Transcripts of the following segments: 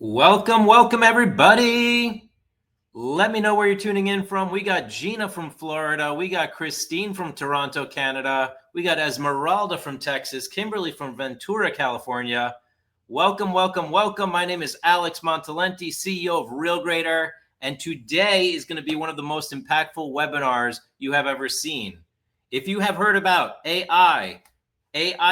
Welcome, everybody. Let me know where you're tuning in from. We got Gina from Florida. We got Christine from Toronto, Canada. We got Esmeralda from Texas. Kimberly from Ventura, California. Welcome. My name is Alex Montalenti, CEO of RealGrader, and today is going to be one of the most impactful webinars you have ever seen. If you have heard about AI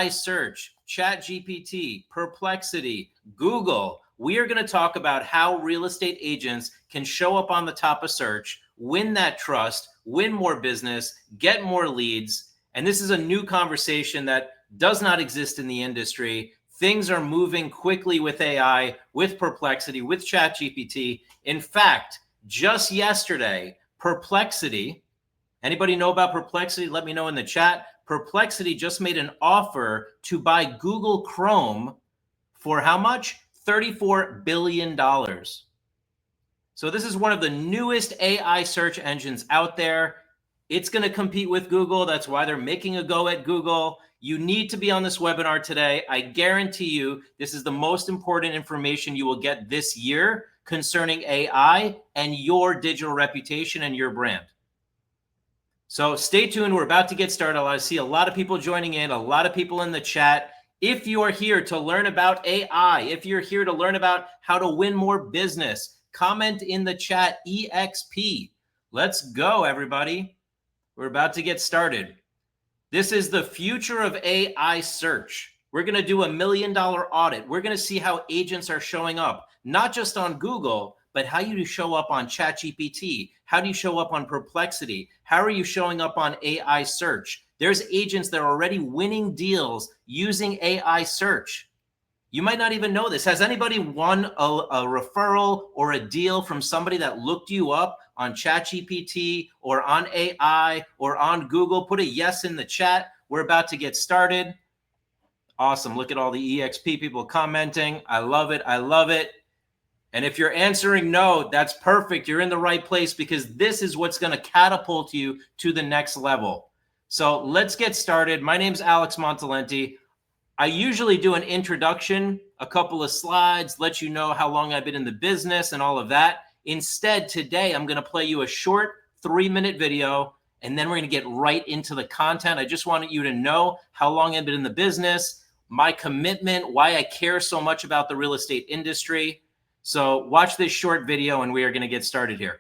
search, ChatGPT, Perplexity, Google, we are going to talk about how real estate agents can show up on the top of search, win that trust, win more business, get more leads. And this is a new conversation that does not exist in the industry. Things are moving quickly with AI, with Perplexity, with ChatGPT. In fact, just yesterday, Perplexity, anybody know about Perplexity? Let me know in the chat. Perplexity just made an offer to buy Google Chrome for how much? $34 billion. So this is one of the newest AI search engines out there. It's going to compete with Google. That's why they're making a go at Google. You need to be on this webinar today. I guarantee you this is the most important information you will get this year concerning AI and your digital reputation and your brand. So stay tuned. We're about to get started. I see a lot of people joining in, a lot of people in the chat. If you are here to learn about AI, if you're here to learn about how to win more business, comment in the chat EXP. Let's go, everybody. We're about to get started. This is the future of AI search. We're going to do $1 million audit. We're going to see how agents are showing up, not just on Google, but how you show up on ChatGPT. How do you show up on Perplexity? How are you showing up on AI search? There's agents that are already winning deals using AI search. You might not even know this. Has anybody won a referral or a deal from somebody that looked you up on ChatGPT or on AI or on Google? Put a yes in the chat. We're about to get started. Awesome. Look at all the EXP people commenting. I love it. And if you're answering no, that's perfect. You're in the right place because this is what's going to catapult you to the next level. So let's get started. My name's Alex Montalenti. I usually do an introduction, a couple of slides, let you know how long I've been in the business and all of that. Instead, today, I'm going to play you a short 3-minute video, and then we're going to get right into the content. I just wanted you to know how long I've been in the business, my commitment, why I care so much about the real estate industry. So watch this short video, and we are going to get started here.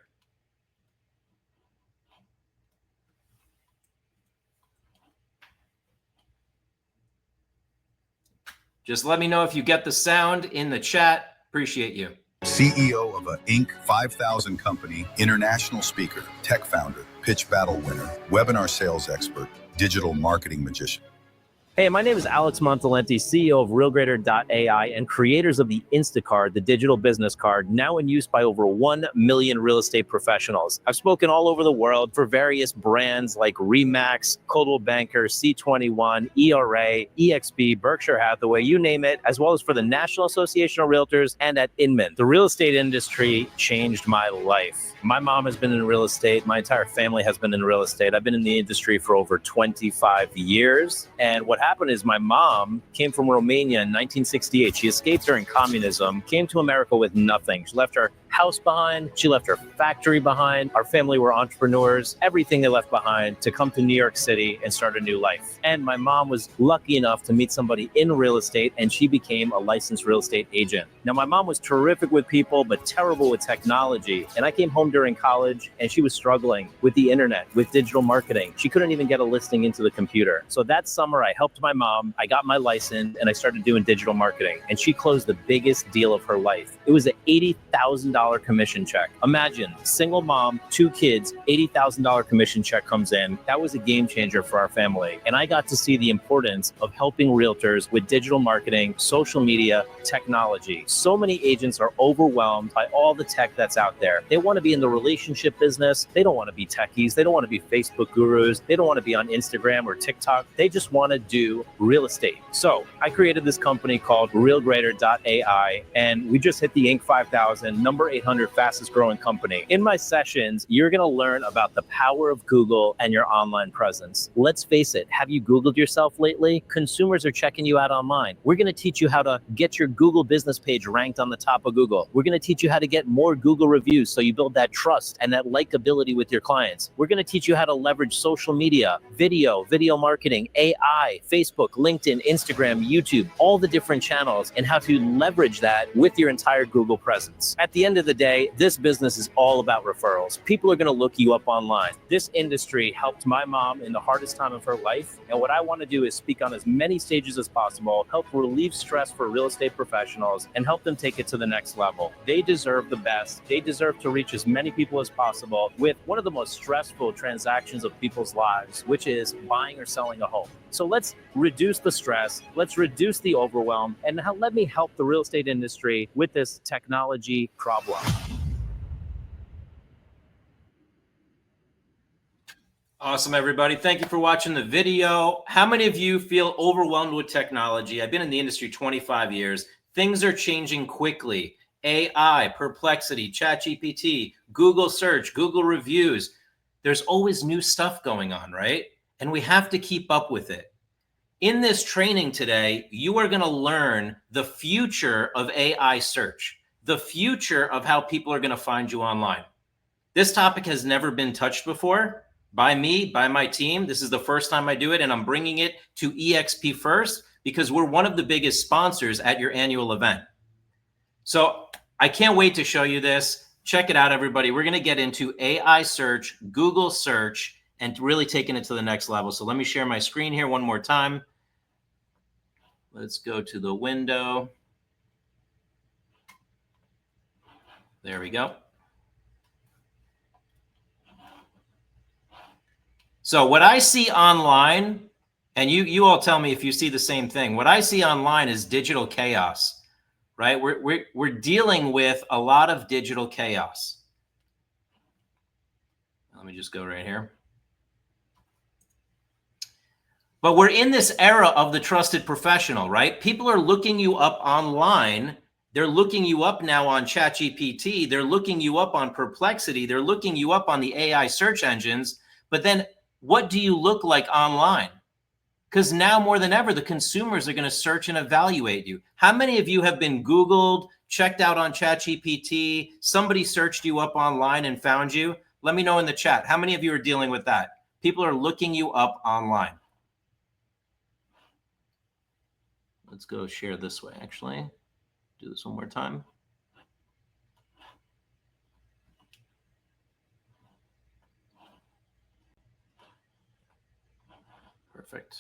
Just let me know if you get the sound in the chat. Appreciate you. CEO of a Inc. 5000 company, international speaker, tech founder, pitch battle winner, webinar sales expert, digital marketing magician. Hey, my name is Alex Montalenti, CEO of RealGrader.ai and creators of the Instacard, the digital business card, now in use by over 1 million real estate professionals. I've spoken all over the world for various brands like RE/MAX, Coldwell Banker, C21, ERA, EXP, Berkshire Hathaway, you name it, as well as for the National Association of Realtors and at Inman. The real estate industry changed my life. My mom has been in real estate. My entire family has been in real estate. I've been in the industry for over 25 years. And what happened is my mom came from Romania in 1968. She escaped during communism, came to America with nothing. She left her house behind. She left her factory behind. Our family were entrepreneurs, everything they left behind to come to New York City and start a new life. And my mom was lucky enough to meet somebody in real estate, and she became a licensed real estate agent. Now, my mom was terrific with people, but terrible with technology. And I came home during college, and she was struggling with the internet, with digital marketing. She couldn't even get a listing into the computer. So that summer, I helped my mom. I got my license, and I started doing digital marketing. And she closed the biggest deal of her life. It was an $80,000 commission check. Imagine, single mom, 2 kids, $80,000 commission check comes in. That was a game changer for our family. And I got to see the importance of helping realtors with digital marketing, social media, technology. So many agents are overwhelmed by all the tech that's out there. They want to be in the relationship business. They don't want to be techies. They don't want to be Facebook gurus. They don't want to be on Instagram or TikTok. They just want to do real estate. So I created this company called RealGrader.ai, and we just hit the Inc. 5000, number your 800 fastest growing company. In my sessions, you're going to learn about the power of Google and your online presence. Let's face it, have you Googled yourself lately? Consumers are checking you out online. We're going to teach you how to get your Google business page ranked on the top of Google. We're going to teach you how to get more Google reviews so you build that trust and that likability with your clients. We're going to teach you how to leverage social media, video marketing, AI, Facebook, LinkedIn, Instagram, YouTube, all the different channels, and how to leverage that with your entire Google presence. At the end of the day, this business is all about referrals. People are going to look you up online. This industry helped my mom in the hardest time of her life, and what I want to do is speak on as many stages as possible, help relieve stress for real estate professionals, and help them take it to the next level. They deserve the best. They deserve to reach as many people as possible with one of the most stressful transactions of people's lives, which is buying or selling a home. So let's reduce the stress, let's reduce the overwhelm, and let me help the real estate industry with this technology problem. Awesome, everybody. Thank you for watching the video. How many of you feel overwhelmed with technology? I've been in the industry 25 years. Things are changing quickly. AI, Perplexity, ChatGPT, Google search, Google reviews. There's always new stuff going on, right? And we have to keep up with it. In this training today, you are going to learn the future of AI search, the future of how people are going to find you online. This topic has never been touched before by me, by my team. This is the first time I do it, and I'm bringing it to eXp First because we're one of the biggest sponsors at your annual event. So I can't wait to show you this. Check it out, everybody. We're going to get into AI search, Google search, and really taking it to the next level. So let me share my screen here one more time. Let's go to the window. There we go. So what I see online, and you all tell me if you see the same thing, what I see online is digital chaos, right? We're dealing with a lot of digital chaos. Let me just go right here. But we're in this era of the trusted professional, right? People are looking you up online. They're looking you up now on ChatGPT. They're looking you up on Perplexity. They're looking you up on the AI search engines. But then what do you look like online? Because now more than ever, the consumers are going to search and evaluate you. How many of you have been Googled, checked out on ChatGPT? Somebody searched you up online and found you? Let me know in the chat. How many of you are dealing with that? People are looking you up online. Let's go share this way, actually. Do this one more time. Perfect.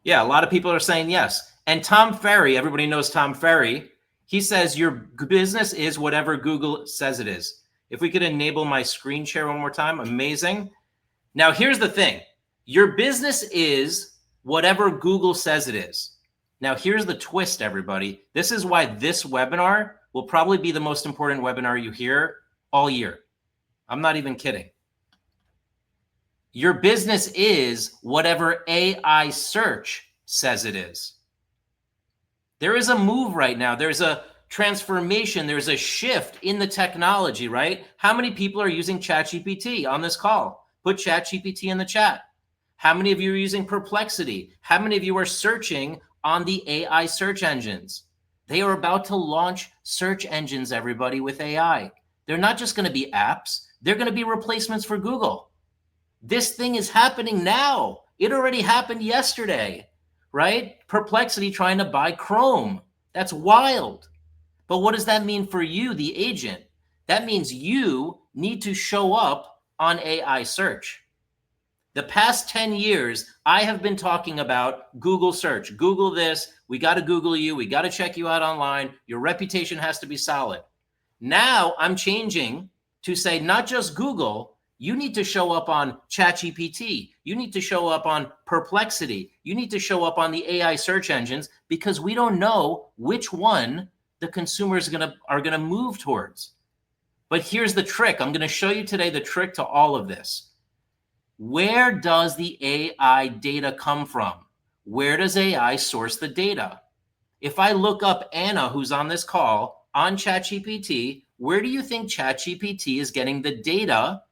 Yeah, a lot of people are saying yes. And Tom Ferry, everybody knows Tom Ferry. He says your business is whatever Google says it is. If we could enable my screen share one more time, amazing. Now, here's the thing. Your business is whatever Google says it is. Now, here's the twist, everybody. This is why this webinar will probably be the most important webinar you hear all year. I'm not even kidding. Your business is whatever AI search says it is. There is a move right now. There's a transformation. There's a shift in the technology, right? How many people are using ChatGPT on this call? Put ChatGPT in the chat. How many of you are using Perplexity? How many of you are searching on the AI search engines? They are about to launch search engines, everybody, with AI. They're not just going to be apps. They're going to be replacements for Google. This thing is happening now. It already happened yesterday, right? Perplexity trying to buy Chrome. That's wild. But what does that mean for you, the agent? That means you need to show up on AI search. The past 10 years, I have been talking about Google search. Google this. We got to Google you. We got to check you out online. Your reputation has to be solid. Now I'm changing to say not just Google. You need to show up on ChatGPT. You need to show up on Perplexity. You need to show up on the AI search engines because we don't know which one the consumers are gonna move towards. But here's the trick. I'm going to show you today the trick to all of this. Where does the AI data come from? Where does AI source the data? If I look up Anna, who's on this call, on ChatGPT, where do you think ChatGPT is getting the data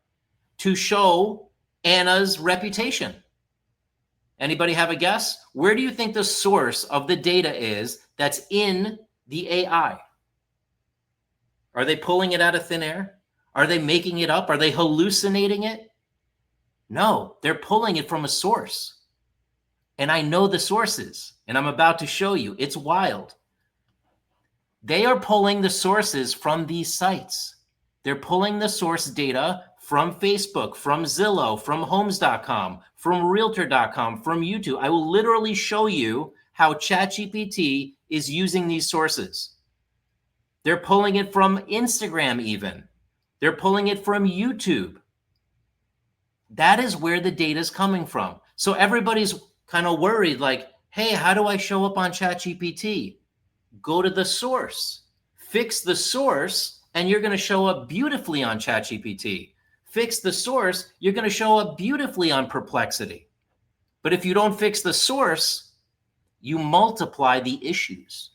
to show Anna's reputation? Anybody have a guess? Where do you think the source of the data is that's in the AI? Are they pulling it out of thin air? Are they making it up? Are they hallucinating it? No, they're pulling it from a source. And I know the sources, and I'm about to show you. It's wild. They are pulling the sources from these sites. They're pulling the source data from Facebook, from Zillow, from Homes.com, from Realtor.com, from YouTube. I will literally show you how ChatGPT is using these sources. They're pulling it from Instagram even. They're pulling it from YouTube. That is where the data is coming from. So everybody's kind of worried like, hey, how do I show up on ChatGPT? Go to the source, fix the source, and you're going to show up beautifully on ChatGPT. Fix the source, you're going to show up beautifully on Perplexity. But if you don't fix the source, you multiply the issues.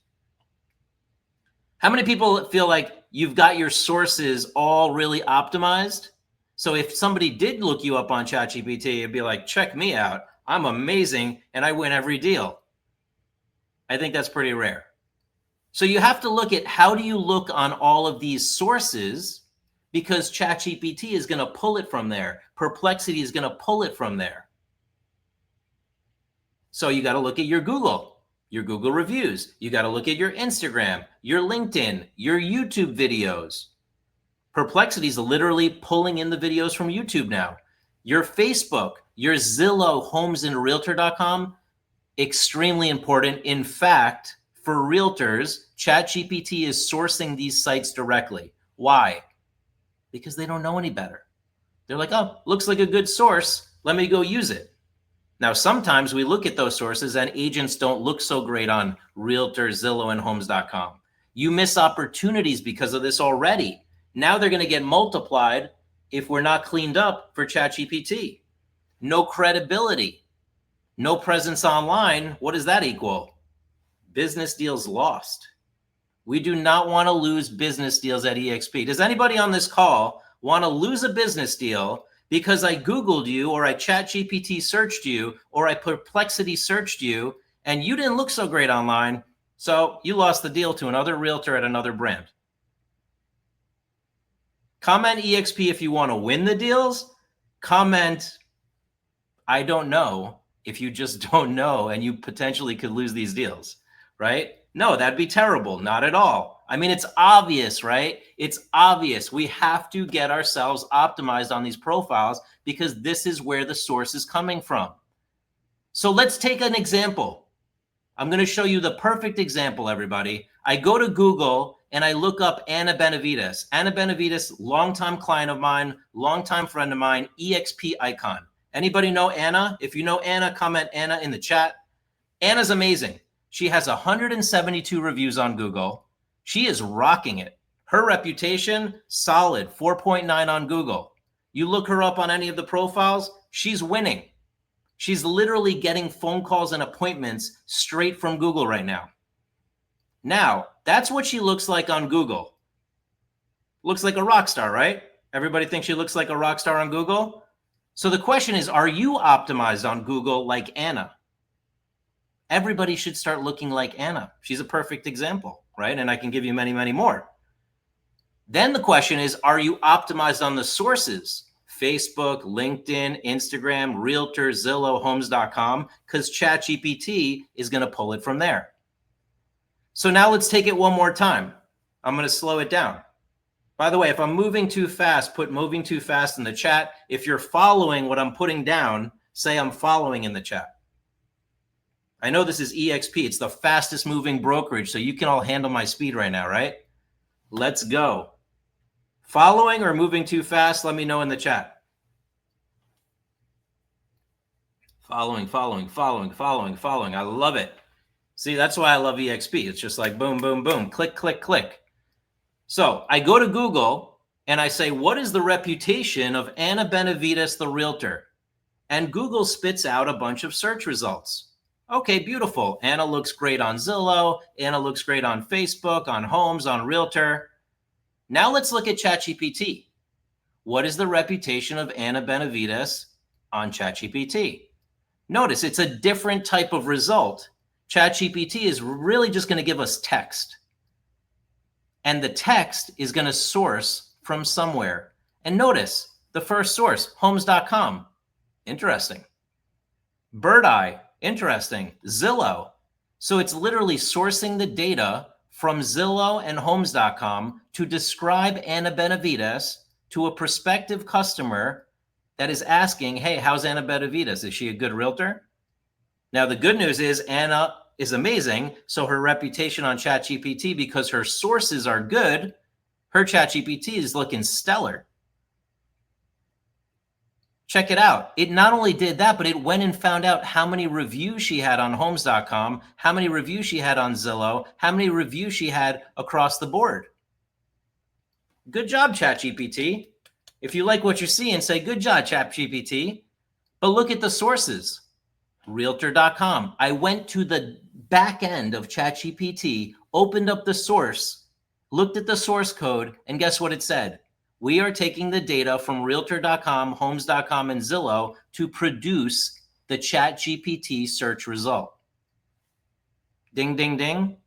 How many people feel like you've got your sources all really optimized? So if somebody did look you up on ChatGPT, it'd be like, check me out. I'm amazing, and I win every deal. I think that's pretty rare. So you have to look at how do you look on all of these sources, because ChatGPT is going to pull it from there. Perplexity is going to pull it from there. So you got to look at your Google reviews. You got to look at your Instagram, your LinkedIn, your YouTube videos. Perplexity is literally pulling in the videos from YouTube now. Your Facebook, your Zillow, Homes, and Realtor.com, extremely important. In fact, for realtors, ChatGPT is sourcing these sites directly. Why? Because they don't know any better. They're like, oh, looks like a good source. Let me go use it. Now, sometimes we look at those sources and agents don't look so great on Realtor, Zillow, and Homes.com. You miss opportunities because of this already. Now they're going to get multiplied if we're not cleaned up for ChatGPT. No credibility, no presence online. What does that equal? Business deals lost. We do not want to lose business deals at eXp. Does anybody on this call want to lose a business deal because I Googled you, or I ChatGPT searched you, or I Perplexity searched you, and you didn't look so great online, so you lost the deal to another realtor at another brand? Comment eXp if you want to win the deals. Comment, I don't know, if you just don't know and you potentially could lose these deals, right? No, that'd be terrible. Not at all. I mean, it's obvious, right? It's obvious. We have to get ourselves optimized on these profiles because this is where the source is coming from. So let's take an example. I'm going to show you the perfect example, everybody. I go to Google and I look up Anna Benavides. Anna Benavides, longtime client of mine, longtime friend of mine, eXp icon. Anybody know Anna? If you know Anna, comment Anna in the chat. Anna's amazing. She has 172 reviews on Google. She is rocking it. Her reputation, solid, 4.9 on Google. You look her up on any of the profiles, she's winning. She's literally getting phone calls and appointments straight from Google right now. Now, that's what she looks like on Google. Looks like a rock star, right? Everybody thinks she looks like a rock star on Google? So the question is, are you optimized on Google like Anna? Everybody should start looking like Anna. She's a perfect example, right? And I can give you many, many more. Then the question is, are you optimized on the sources? Facebook, LinkedIn, Instagram, Realtor, Zillow, Homes.com, because ChatGPT is going to pull it from there. So now let's take it one more time. I'm going to slow it down. By the way, if I'm moving too fast, put moving too fast in the chat. If you're following what I'm putting down, say I'm following in the chat. I know this is eXp. It's the fastest moving brokerage, so you can all handle my speed right now, right? Let's go. Following or moving too fast? Let me know in the chat. Following. I love it. See, that's why I love eXp. It's just like boom, boom, boom, click, click, click. So I go to Google and I say, what is the reputation of Anna Benavides, the realtor? And Google spits out a bunch of search results. Okay, beautiful. Anna looks great on Zillow. Anna looks great on Facebook, on Homes, on Realtor. Now let's look at ChatGPT. What is the reputation of Anna Benavides on ChatGPT? Notice it's a different type of result. ChatGPT is really just going to give us text. And the text is going to source from somewhere. And notice the first source, homes.com. Interesting. Birdeye. Interesting. Zillow. So it's literally sourcing the data from Zillow and homes.com to describe Anna Benavides to a prospective customer that is asking, hey, how's Anna Benavides? Is she a good realtor? Now, the good news is Anna is amazing. So her reputation on ChatGPT, because her sources are good, her ChatGPT is looking stellar. Check it out. It not only did that, but it went and found out how many reviews she had on homes.com, how many reviews she had on Zillow, how many reviews she had across the board. Good job, ChatGPT. If you like what you're seeing, say, good job, ChatGPT. But look at the sources. Realtor.com. I went to the back end of ChatGPT, opened up the source, looked at the source code, and guess what it said? We are taking the data from Realtor.com, Homes.com, and Zillow to produce the ChatGPT search result. Ding, ding, ding.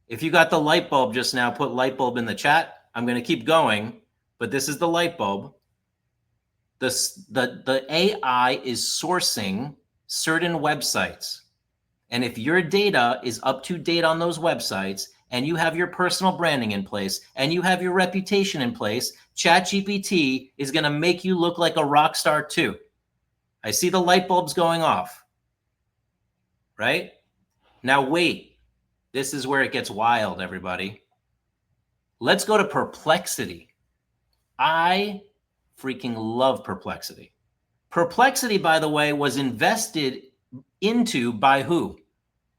If you got the light bulb just now, put light bulb in the chat. I'm going to keep going, but this is the light bulb. The AI is sourcing certain websites. And if your data is up to date on those websites, and you have your personal branding in place, and you have your reputation in place, ChatGPT is going to make you look like a rock star too. I see the light bulbs going off, right? Now wait, this is where it gets wild, everybody. Let's go to Perplexity. I freaking love Perplexity. Perplexity, by the way, was invested into by who?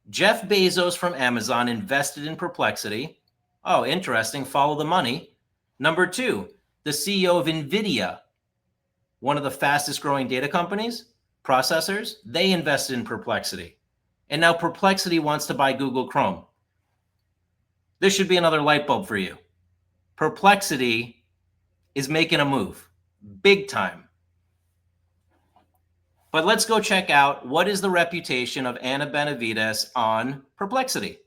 Jeff Bezos from Amazon invested in Perplexity. Oh, interesting. Follow the money. Number two, the CEO of NVIDIA, one of the fastest growing data companies, processors, they invested in Perplexity. And now Perplexity wants to buy Google Chrome. This should be another light bulb for you. Perplexity is making a move, big time. But let's go check out what is the reputation of Anna Benavides on Perplexity.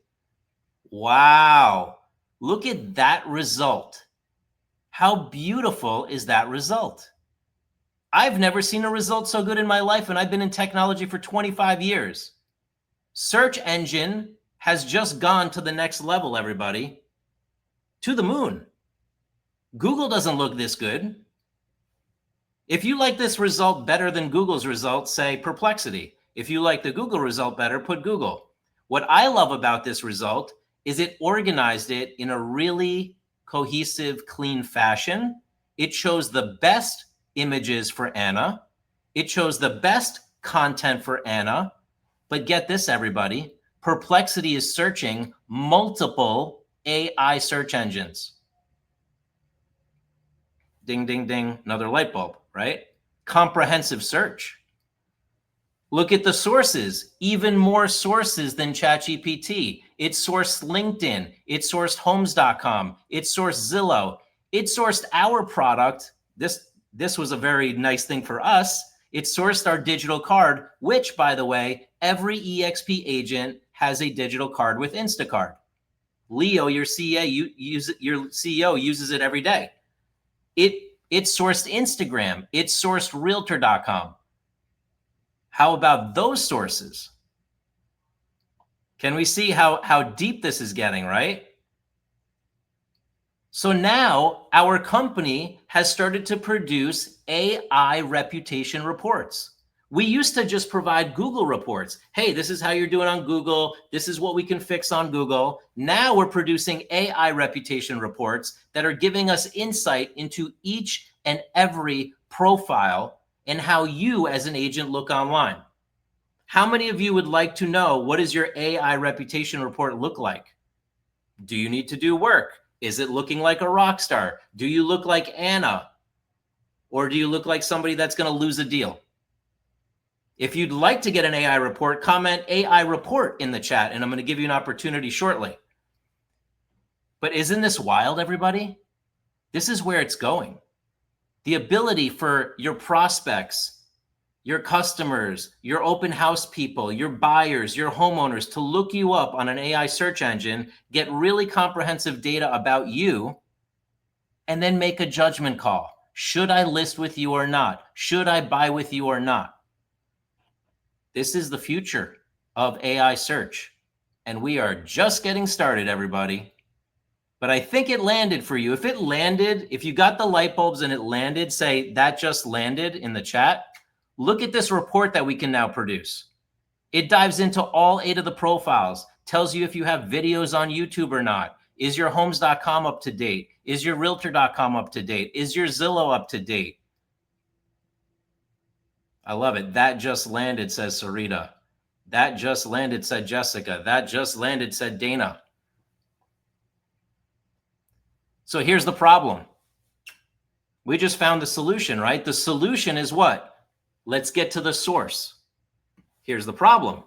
Wow, look at that result. How beautiful is that result? I've never seen a result so good in my life, and I've been in technology for 25 years. Search engine has just gone to the next level, everybody. To the moon. Google doesn't look this good. If you like this result better than Google's result, say Perplexity. If you like the Google result better, put Google. What I love about this result is it organized it in a really cohesive, clean fashion. It shows the best images for Anna. It shows the best content for Anna. But get this, everybody. Perplexity is searching multiple AI search engines. Ding, ding, ding. Another light bulb, right? Comprehensive search. Look at the sources, even more sources than ChatGPT. It sourced LinkedIn. It sourced homes.com. It sourced Zillow. It sourced our product. This was a very nice thing for us. It sourced our digital card, which, by the way, every EXP agent has a digital card with Instacart. Leo, your CEO, uses it every day. It sourced Instagram. It sourced Realtor.com. How about those sources? Can we see how deep this is getting, right? So now our company has started to produce AI reputation reports. We used to just provide Google reports. Hey, this is how you're doing on Google. This is what we can fix on Google. Now we're producing AI reputation reports that are giving us insight into each and every profile and how you as an agent look online. How many of you would like to know what does your AI reputation report look like? Do you need to do work? Is it looking like a rock star? Do you look like Anna? Or do you look like somebody that's going to lose a deal? If you'd like to get an AI report, comment AI report in the chat, and I'm going to give you an opportunity shortly. But isn't this wild, everybody? This is where it's going. The ability for your prospects, your customers, your open house people, your buyers, your homeowners to look you up on an AI search engine, get really comprehensive data about you, and then make a judgment call. Should I list with you or not? Should I buy with you or not? This is the future of AI search, and we are just getting started, everybody. But I think it landed for you. If it landed, if you got the light bulbs and it landed, say that just landed in the chat, look at this report that we can now produce. It dives into all 8 of the profiles, tells you if you have videos on YouTube or not. Is your homes.com up to date? Is your realtor.com up to date? Is your Zillow up to date? I love it. That just landed, says Sarita. That just landed, said Jessica. That just landed, said Dana. So here's the problem. We just found the solution, right? The solution is what? Let's get to the source. Here's the problem.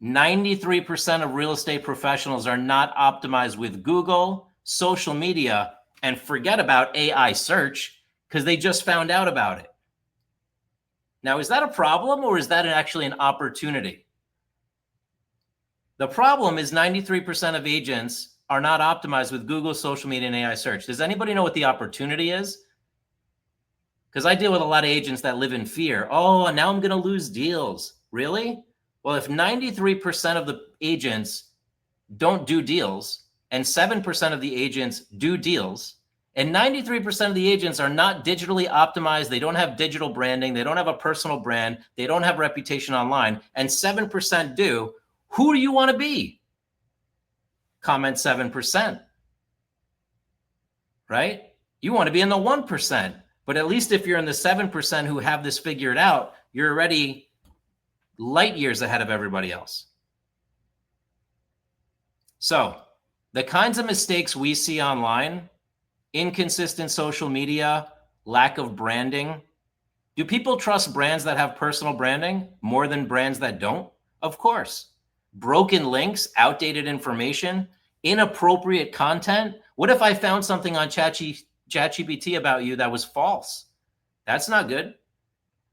93% of real estate professionals are not optimized with Google, social media, and forget about AI search because they just found out about it. Now, is that a problem or is that actually an opportunity? The problem is 93% of agents are not optimized with Google, social media, and AI search. Does anybody know what the opportunity is? Because I deal with a lot of agents that live in fear. Oh, now I'm going to lose deals. Really? Well, if 93% of the agents don't do deals and 7% of the agents do deals, and 93% of the agents are not digitally optimized, they don't have digital branding, they don't have a personal brand, they don't have reputation online, and 7% do, who do you want to be? Comment 7%, right? You want to be in the 1%, but at least if you're in the 7% who have this figured out, you're already light years ahead of everybody else. So the kinds of mistakes we see online, inconsistent social media, lack of branding. Do people trust brands that have personal branding more than brands that don't? Of course. Broken links, outdated information, inappropriate content. What if I found something on ChatGPT about you that was false? That's not good.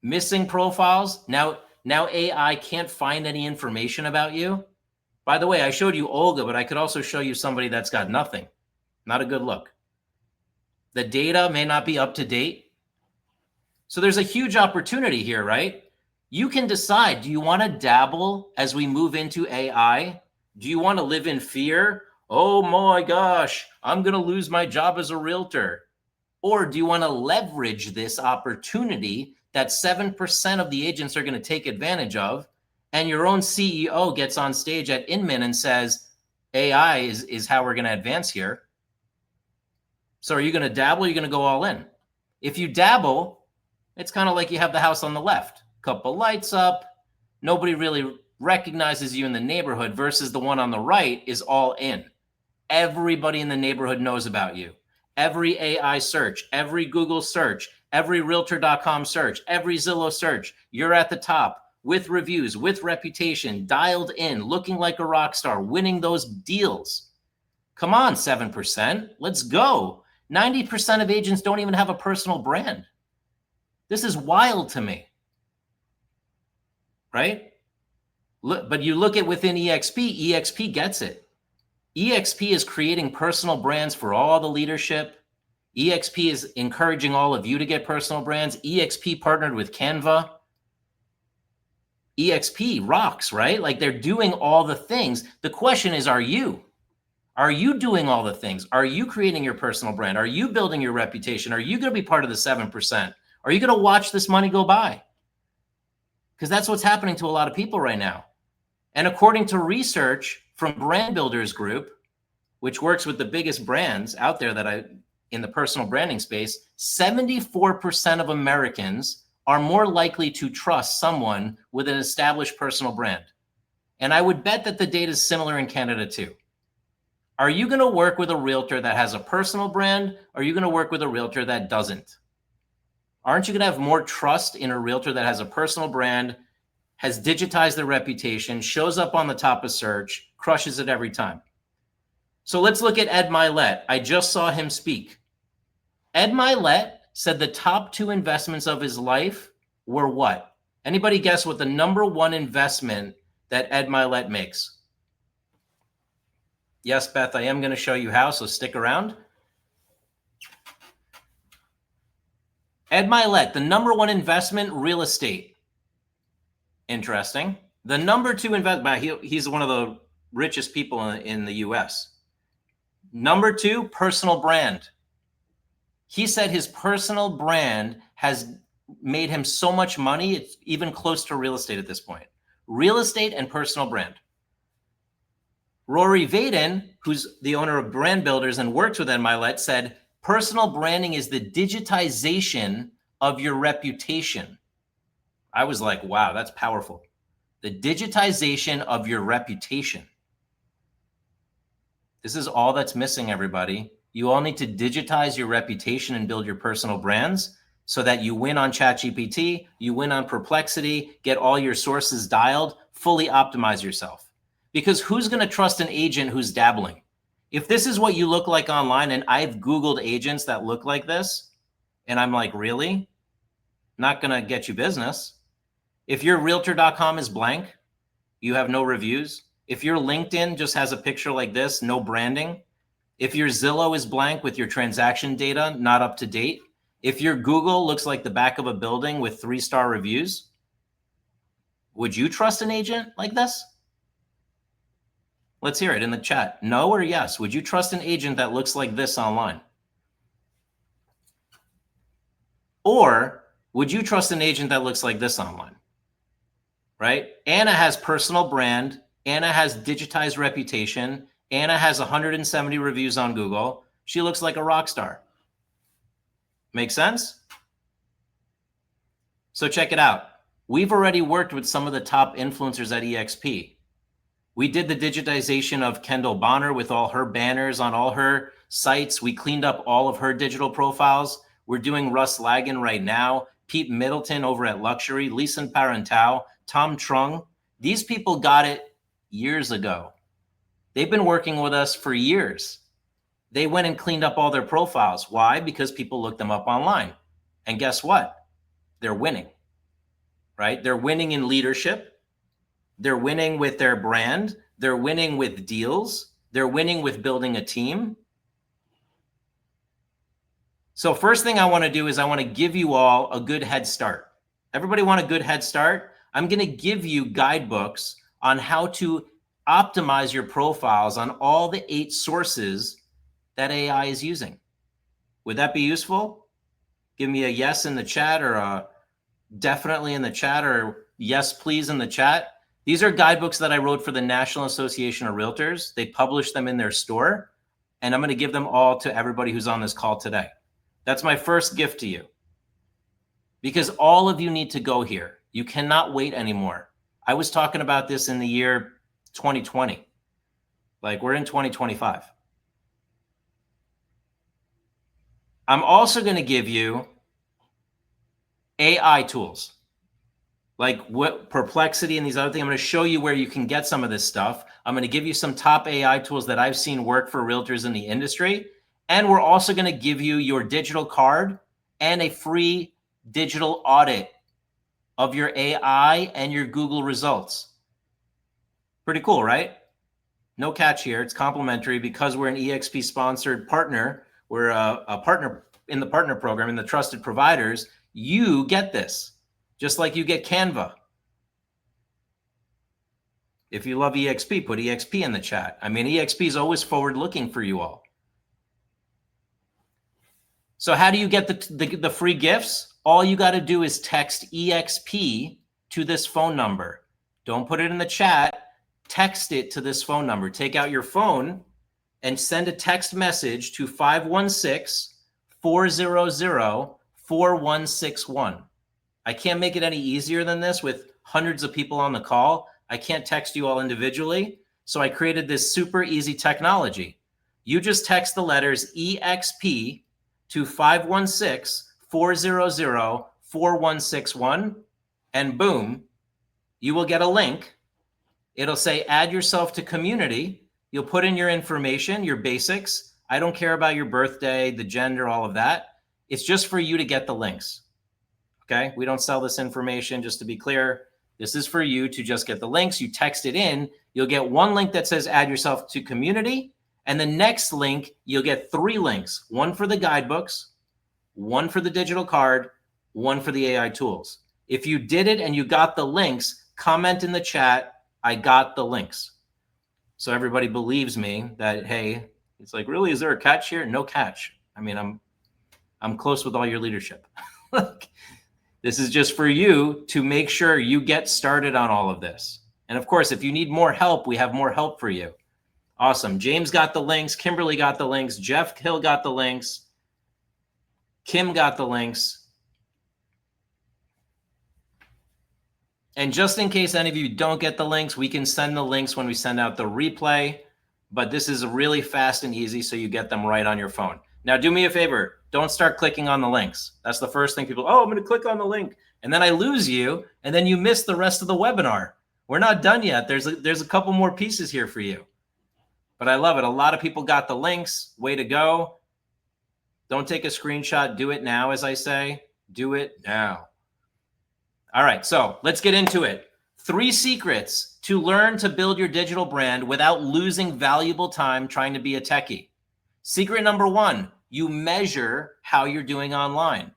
Missing profiles. Now AI can't find any information about you. By the way, I showed you Olga, but I could also show you somebody that's got nothing. Not a good look. The data may not be up to date. So there's a huge opportunity here, right? You can decide, do you want to dabble as we move into AI? Do you want to live in fear? Oh my gosh, I'm going to lose my job as a realtor. Or do you want to leverage this opportunity that 7% of the agents are going to take advantage of, and your own CEO gets on stage at Inman and says, AI is how we're going to advance here. So are you going to dabble or are you going to go all in? If you dabble, it's kind of like you have the house on the left, couple lights up, nobody really recognizes you in the neighborhood, versus the one on the right is all in. Everybody in the neighborhood knows about you. Every AI search, every Google search, every realtor.com search, every Zillow search, you're at the top with reviews, with reputation, dialed in, looking like a rock star, winning those deals. Come on, 7%, let's go. 90% of agents don't even have a personal brand. This is wild to me, right? Look, but you look at within EXP gets it. EXP is creating personal brands for all the leadership. EXP is encouraging all of you to get personal brands. EXP partnered with Canva. EXP rocks, right? Like they're doing all the things. The question is, are you? Are you doing all the things? Are you creating your personal brand? Are you building your reputation? Are you going to be part of the 7%? Are you going to watch this money go by? Because that's what's happening to a lot of people right now. And according to research from Brand Builders Group, which works with the biggest brands out there in the personal branding space, 74% of Americans are more likely to trust someone with an established personal brand. And I would bet that the data is similar in Canada too. Are you going to work with a realtor that has a personal brand? Or are you going to work with a realtor that doesn't? Aren't you going to have more trust in a realtor that has a personal brand, has digitized their reputation, shows up on the top of search, crushes it every time? So let's look at Ed Mylett. I just saw him speak. Ed Mylett said the top 2 investments of his life were what? Anybody guess what the number 1 investment that Ed Mylett makes? Yes, Beth, I am going to show you how, so stick around. Ed Mylett, the number 1 investment, real estate. Interesting. The number 2 investment, he's one of the richest people in the US. Number 2, personal brand. He said his personal brand has made him so much money, it's even close to real estate at this point. Real estate and personal brand. Rory Vaden, who's the owner of Brand Builders and works with Ed Mylett, said, personal branding is the digitization of your reputation. I was like, wow, that's powerful. The digitization of your reputation. This is all that's missing, everybody. You all need to digitize your reputation and build your personal brands so that you win on ChatGPT, you win on Perplexity, get all your sources dialed, fully optimize yourself. Because who's going to trust an agent who's dabbling? If this is what you look like online, and I've Googled agents that look like this, and I'm like, really? Not going to get you business. If your realtor.com is blank, you have no reviews. If your LinkedIn just has a picture like this, no branding. If your Zillow is blank with your transaction data not up to date. If your Google looks like the back of a building with 3-star reviews, would you trust an agent like this? Let's hear it in the chat. No or yes? Would you trust an agent that looks like this online? Or would you trust an agent that looks like this online? Right? Anna has personal brand. Anna has digitized reputation. Anna has 170 reviews on Google. She looks like a rock star. Make sense? So check it out. We've already worked with some of the top influencers at EXP. We did the digitization of Kendall Bonner with all her banners on all her sites. We cleaned up all of her digital profiles. We're doing Russ Lagan right now, Pete Middleton over at Luxury, Leeson Parentau, Tom Trung. These people got it years ago. They've been working with us for years. They went and cleaned up all their profiles. Why? Because people looked them up online. And guess what? They're winning, right? They're winning in leadership. They're winning with their brand. They're winning with deals. They're winning with building a team. So first thing I want to do is I want to give you all a good head start. Everybody want a good head start? I'm going to give you guidebooks on how to optimize your profiles on all the 8 sources that AI is using. Would that be useful? Give me a yes in the chat, or a definitely in the chat, or yes, please in the chat. These are guidebooks that I wrote for the National Association of Realtors. They publish them in their store, and I'm going to give them all to everybody who's on this call today. That's my first gift to you, because all of you need to go here. You cannot wait anymore. I was talking about this in the year 2020. Like, we're in 2025. I'm also going to give you AI tools, like what Perplexity and these other things. I'm going to show you where you can get some of this stuff. I'm going to give you some top AI tools that I've seen work for realtors in the industry. And we're also going to give you your digital card and a free digital audit of your AI and your Google results. Pretty cool, right? No catch here. It's complimentary because we're an EXP sponsored partner. We're a partner in the partner program, in the trusted providers. You get this, just like you get Canva. If you love EXP, put EXP in the chat. I mean, EXP is always forward looking for you all. So how do you get the free gifts? All you got to do is text EXP to this phone number. Don't put it in the chat. Text it to this phone number. Take out your phone and send a text message to 516-400-4161. I can't make it any easier than this with hundreds of people on the call. I can't text you all individually. So I created this super easy technology. You just text the letters EXP to 888-400-4161, and boom, you will get a link. It'll say add yourself to community. You'll put in your information, your basics. I don't care about your birthday, the gender, all of that. It's just for you to get the links. Okay? We don't sell this information, just to be clear. This is for you to just get the links. You text it in. You'll get one link that says add yourself to community. And the next link, you'll get 3 links. One for the guidebooks, one for the digital card, one for the AI tools. If you did it and you got the links, comment in the chat, I got the links. So everybody believes me that, hey, it's like, really, is there a catch here? No catch. I mean, I'm close with all your leadership. This is just for you to make sure you get started on all of this. And of course, if you need more help, we have more help for you. Awesome. James got the links. Kimberly got the links. Jeff Hill got the links. Kim got the links. And just in case any of you don't get the links, we can send the links when we send out the replay. But this is really fast and easy, so you get them right on your phone. Now, do me a favor. Don't start clicking on the links. That's the first thing people, oh, I'm going to click on the link. And then I lose you, and then you miss the rest of the webinar. We're not done yet. There's a couple more pieces here for you. But I love it. A lot of people got the links. Way to go. Don't take a screenshot. Do it now, as I say. Do it now. All right, so let's get into it. 3 secrets to learn to build your digital brand without losing valuable time trying to be a techie. Secret number 1, you measure how you're doing online.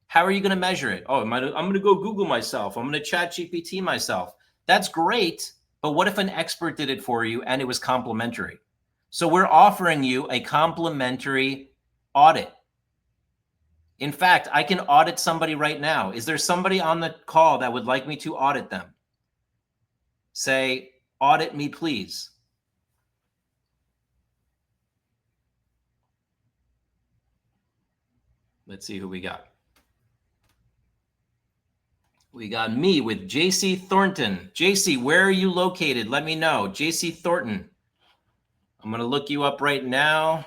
How are you going to measure it? Oh, I'm going to go Google myself. I'm going to chat GPT myself. That's great, but what if an expert did it for you and it was complimentary? So we're offering you a complimentary audit. In fact, I can audit somebody right now. Is there somebody on the call that would like me to audit them? Say, audit me, please. Let's see who we got. We got me with JC Thornton. JC, where are you located? Let me know. JC Thornton. I'm going to look you up right now.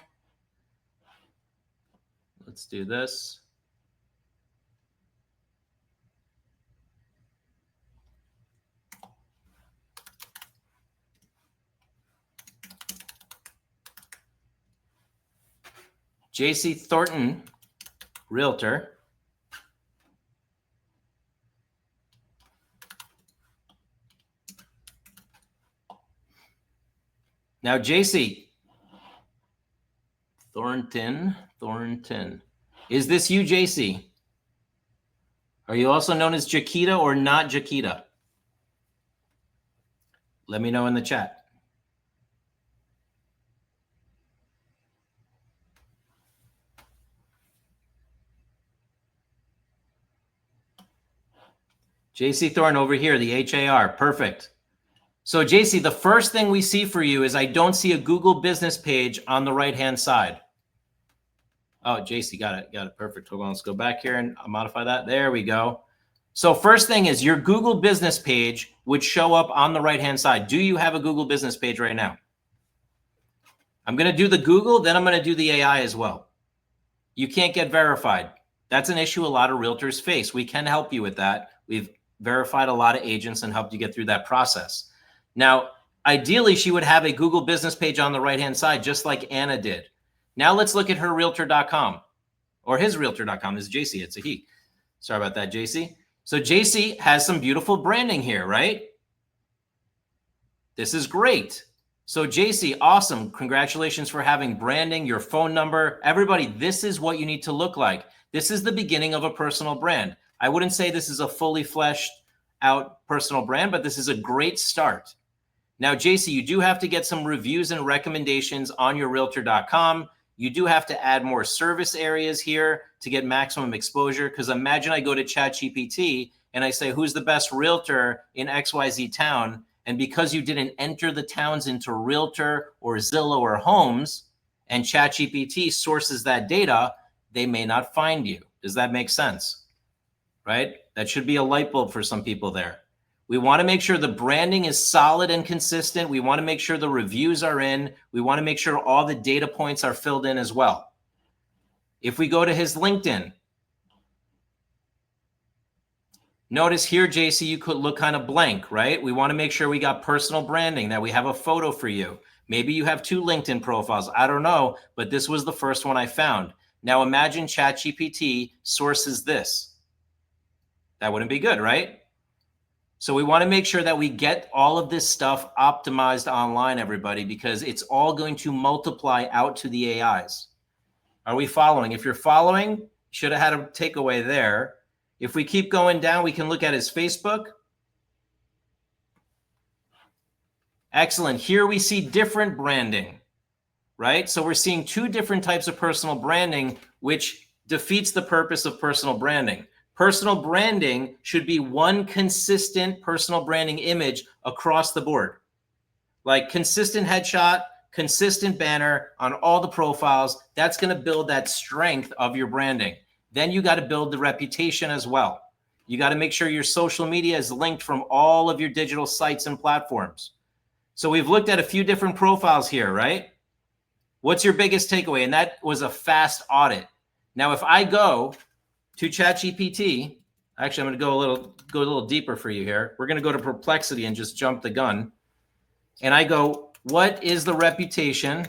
Let's do this. JC Thornton, realtor. Now, JC Thornton. Is this you, JC? Are you also known as Jaquita or not Jaquita? Let me know in the chat. JC Thornton over here, the HAR. Perfect. So JC, the first thing we see for you is I don't see a Google business page on the right-hand side. Oh, JC, got it. Perfect. Hold on, let's go back here and modify that. There we go. So first thing is your Google business page would show up on the right-hand side. Do you have a Google business page right now? I'm going to do the Google, then I'm going to do the AI as well. You can't get verified. That's an issue a lot of realtors face. We can help you with that. We've verified a lot of agents and helped you get through that process. Now, ideally, she would have a Google business page on the right-hand side, just like Anna did. Now let's look at her realtor.com or his realtor.com. This is JC. It's a he. Sorry about that, JC. So JC has some beautiful branding here, right? This is great. So JC, awesome. Congratulations for having branding, your phone number. Everybody, this is what you need to look like. This is the beginning of a personal brand. I wouldn't say this is a fully fleshed out personal brand, but this is a great start. Now, JC, you do have to get some reviews and recommendations on your realtor.com. You do have to add more service areas here to get maximum exposure. Because imagine I go to ChatGPT and I say, who's the best realtor in XYZ town? And because you didn't enter the towns into Realtor or Zillow or Homes, and ChatGPT sources that data, they may not find you. Does that make sense? Right? That should be a light bulb for some people there. We want to make sure the branding is solid and consistent. We want to make sure the reviews are in. We want to make sure all the data points are filled in as well. If we go to his LinkedIn, Notice here, JC, you could look kind of blank, right? We want to make sure we got personal branding, that we have a photo for you. Maybe you have 2 LinkedIn profiles. I don't know, but this was the first one I found. Now imagine ChatGPT sources this. That wouldn't be good, right? So we want to make sure that we get all of this stuff optimized online, everybody, because it's all going to multiply out to the AIs. Are we following? If you're following, should have had a takeaway there. If we keep going down, we can look at his Facebook. Excellent. Here we see different branding, right? So we're seeing 2 different types of personal branding, which defeats the purpose of personal branding. Personal branding should be one consistent personal branding image across the board. Like consistent headshot, consistent banner on all the profiles. That's going to build that strength of your branding. Then you got to build the reputation as well. You got to make sure your social media is linked from all of your digital sites and platforms. So we've looked at a few different profiles here, right? What's your biggest takeaway? And that was a fast audit. Now, if I go to ChatGPT, actually, I'm going to go a little deeper for you here. We're going to go to Perplexity and just jump the gun. And I go, what is the reputation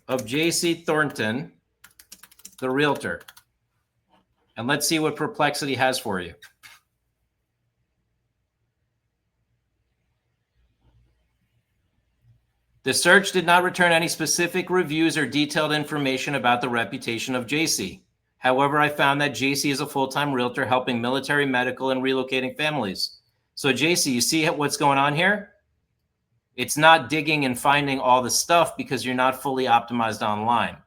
of JC Thornton, the realtor? And let's see what Perplexity has for you. The search did not return any specific reviews or detailed information about the reputation of JC. However, I found that JC is a full-time realtor helping military, medical, and relocating families. So JC, you see what's going on here? It's not digging and finding all the stuff because you're not fully optimized online.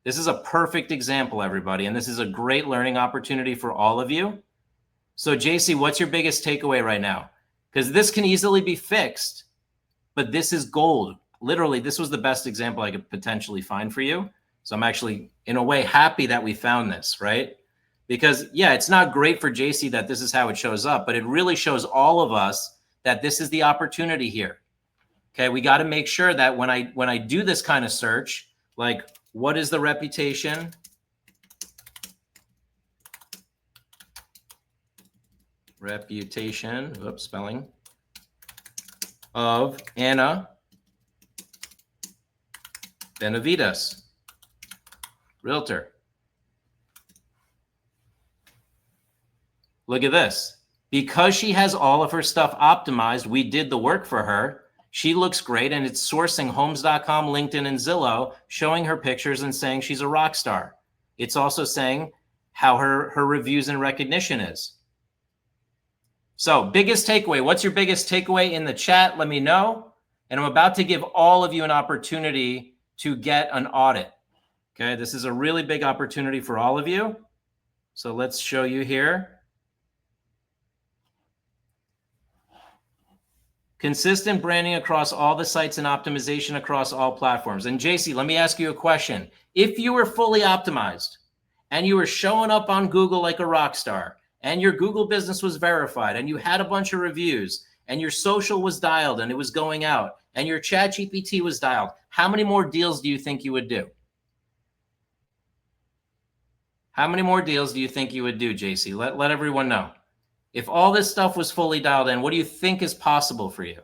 This is a perfect example, everybody, and this is a great learning opportunity for all of you. So JC, what's your biggest takeaway right now? Because this can easily be fixed, but this is gold. Literally, this was the best example I could potentially find for you. So I'm actually, in a way, happy that we found this, right? Because, yeah, it's not great for JC that this is how it shows up, but it really shows all of us that this is the opportunity here. Okay, we got to make sure that when I do this kind of search, like what is the reputation spelling of Anna Benavides, realtor. Look at this. Because she has all of her stuff optimized, we did the work for her. She looks great, and it's sourcing Homes.com, LinkedIn, and Zillow, showing her pictures and saying she's a rock star. It's also saying how her reviews and recognition is. So biggest takeaway. What's your biggest takeaway in the chat? Let me know. And I'm about to give all of you an opportunity to get an audit. Okay, this is a really big opportunity for all of you. So let's show you here. Consistent branding across all the sites and optimization across all platforms. And JC, let me ask you a question. If you were fully optimized and you were showing up on Google like a rock star and your Google business was verified and you had a bunch of reviews and your social was dialed and it was going out and your ChatGPT was dialed, how many more deals do you think you would do? How many more deals do you think you would do, JC? Let everyone know. If all this stuff was fully dialed in, what do you think is possible for you?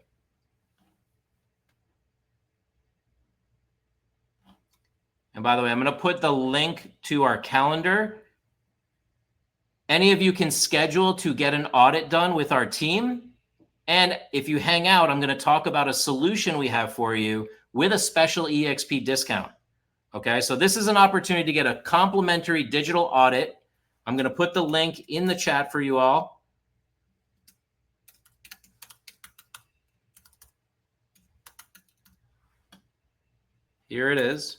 And by the way, I'm going to put the link to our calendar. Any of you can schedule to get an audit done with our team. And if you hang out, I'm going to talk about a solution we have for you with a special EXP discount. Okay, so this is an opportunity to get a complimentary digital audit. I'm going to put the link in the chat for you all. Here it is.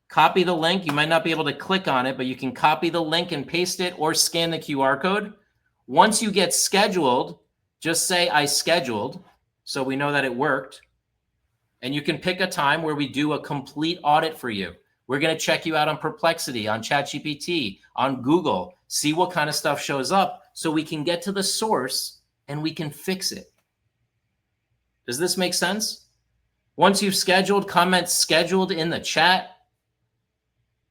Copy the link. You might not be able to click on it, but you can copy the link and paste it or scan the QR code. Once you get scheduled, just say I scheduled so we know that it worked. And you can pick a time where we do a complete audit for you. We're going to check you out on Perplexity, on ChatGPT, on Google, see what kind of stuff shows up so we can get to the source and we can fix it. Does this make sense? Once you've scheduled, comment scheduled in the chat.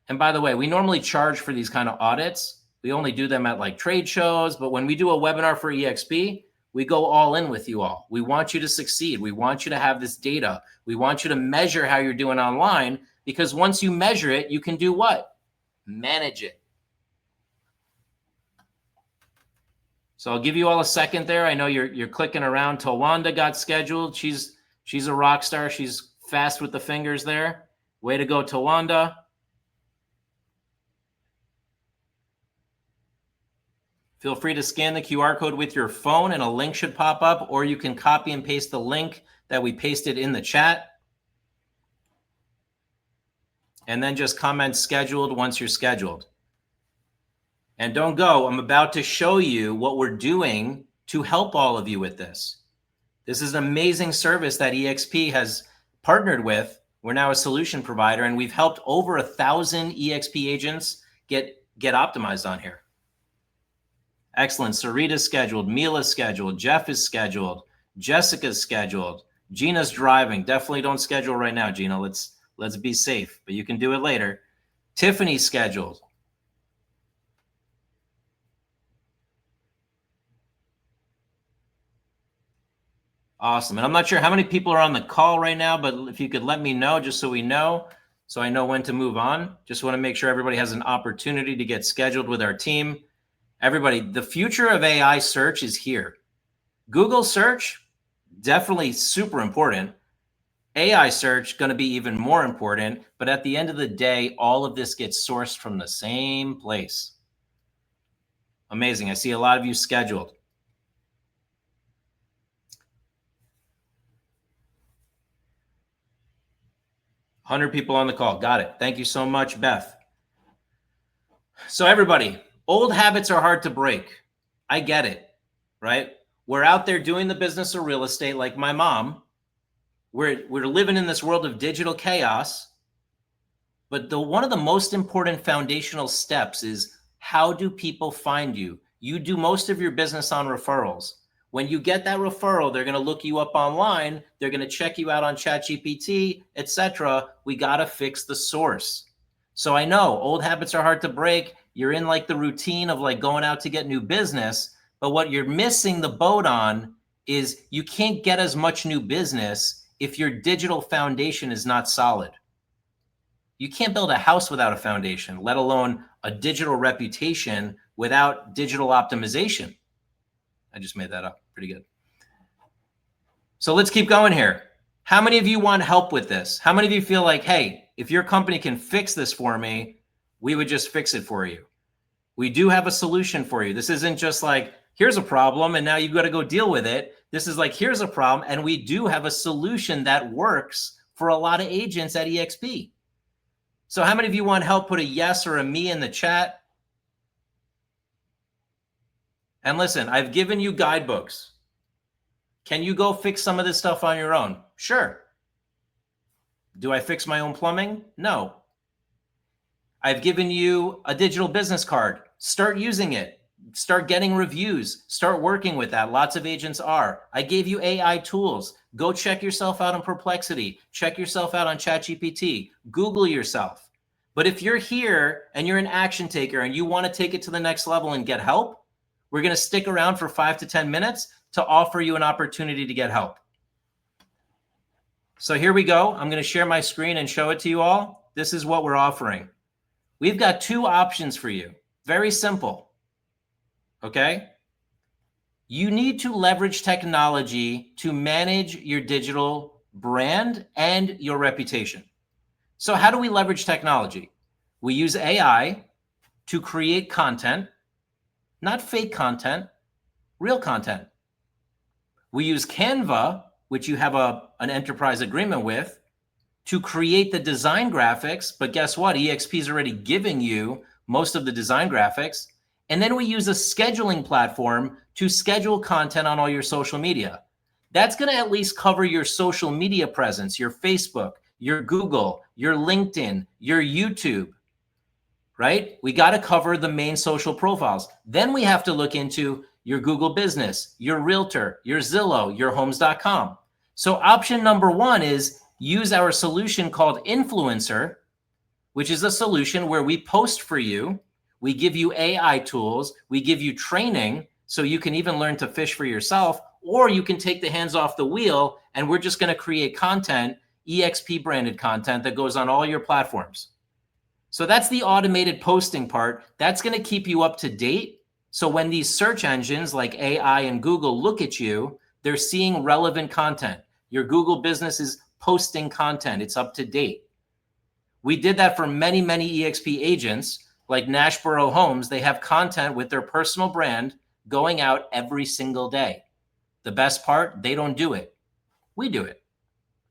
And by the way, we normally charge for these kind of audits. We only do them at like trade shows. But when we do a webinar for EXP, we go all in with you all. We want you to succeed. We want you to have this data. We want you to measure how you're doing online, because once you measure it, you can do what? Manage it. So I'll give you all a second there. I know you're clicking around. Tawanda got scheduled. She's a rock star. She's fast with the fingers there. Way to go, Tawanda. Feel free to scan the QR code with your phone and a link should pop up, or you can copy and paste the link that we pasted in the chat. And then just comment scheduled once you're scheduled. And don't go. I'm about to show you what we're doing to help all of you with this. This is an amazing service that EXP has partnered with. We're now a solution provider, and we've helped over 1,000 EXP agents get optimized on here. Excellent. Sarita's scheduled. Mila's scheduled. Jeff is scheduled. Jessica's scheduled. Gina's driving. Definitely don't schedule right now, Gina. Let's be safe, but you can do it later. Tiffany's scheduled. Awesome. And I'm not sure how many people are on the call right now, but if you could let me know, just so we know, so I know when to move on. Just want to make sure everybody has an opportunity to get scheduled with our team. Everybody, the future of AI search is here. Google search, definitely super important. AI search, going to be even more important. But at the end of the day, all of this gets sourced from the same place. Amazing. I see a lot of you scheduled. $100 people on the call. Got it. Thank you so much, Beth. So everybody, old habits are hard to break. I get it, right? We're out there doing the business of real estate like my mom. We're living in this world of digital chaos. But one of the most important foundational steps is, how do people find you? You do most of your business on referrals. When you get that referral, they're going to look you up online. They're going to check you out on ChatGPT, etc. We got to fix the source. So I know old habits are hard to break. You're in like the routine of like going out to get new business. But what you're missing the boat on is you can't get as much new business if your digital foundation is not solid. You can't build a house without a foundation, let alone a digital reputation without digital optimization. I just made that up. Pretty good. So let's keep going here. How many of you want help with this? How many of you feel like, hey, if your company can fix this for me, we would just fix it for you? We do have a solution for you. This isn't just like, here's a problem and now you've got to go deal with it. This is like, here's a problem, and we do have a solution that works for a lot of agents at EXP. So how many of you want help? Put a yes or a me in the chat. And listen, I've given you guidebooks. Can you go fix some of this stuff on your own? Sure. Do I fix my own plumbing? No. I've given you a digital business card. Start using it. Start getting reviews. Start working with that. Lots of agents are. I gave you AI tools. Go check yourself out on Perplexity. Check yourself out on ChatGPT. Google yourself. But if you're here and you're an action taker and you want to take it to the next level and get help, we're going to stick around for 5 to 10 minutes to offer you an opportunity to get help. So here we go. I'm going to share my screen and show it to you all. This is what we're offering. We've got 2 options for you. Very simple. Okay? You need to leverage technology to manage your digital brand and your reputation. So how do we leverage technology? We use AI to create content. Not fake content, real content. We use Canva, which you have an enterprise agreement with, to create the design graphics. But guess what? EXP is already giving you most of the design graphics. And then we use a scheduling platform to schedule content on all your social media. That's going to at least cover your social media presence, your Facebook, your Google, your LinkedIn, your YouTube. Right? We got to cover the main social profiles. Then we have to look into your Google business, your realtor, your Zillow, your homes.com. So option number 1 is use our solution called Influencer, which is a solution where we post for you. We give you AI tools. We give you training so you can even learn to fish for yourself, or you can take the hands off the wheel and we're just going to create content, EXP branded content that goes on all your platforms. So that's the automated posting part. That's going to keep you up to date. So when these search engines like AI and Google look at you, they're seeing relevant content. Your Google business is posting content. It's up to date. We did that for many, many EXP agents like Nashboro Homes. They have content with their personal brand going out every single day. The best part, they don't do it. We do it.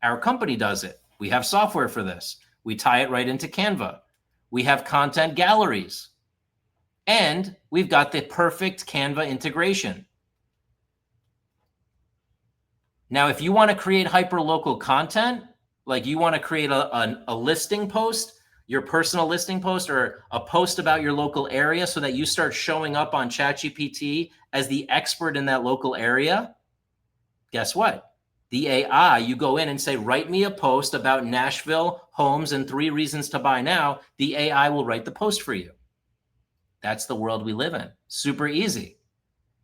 Our company does it. We have software for this. We tie it right into Canva. We have content galleries. And we've got the perfect Canva integration. Now, if you want to create hyperlocal content, like you want to create a listing post, your personal listing post, or a post about your local area so that you start showing up on ChatGPT as the expert in that local area, guess what? The AI, you go in and say, write me a post about Nashville homes and 3 reasons to buy now. The AI will write the post for you. That's the world we live in. Super easy.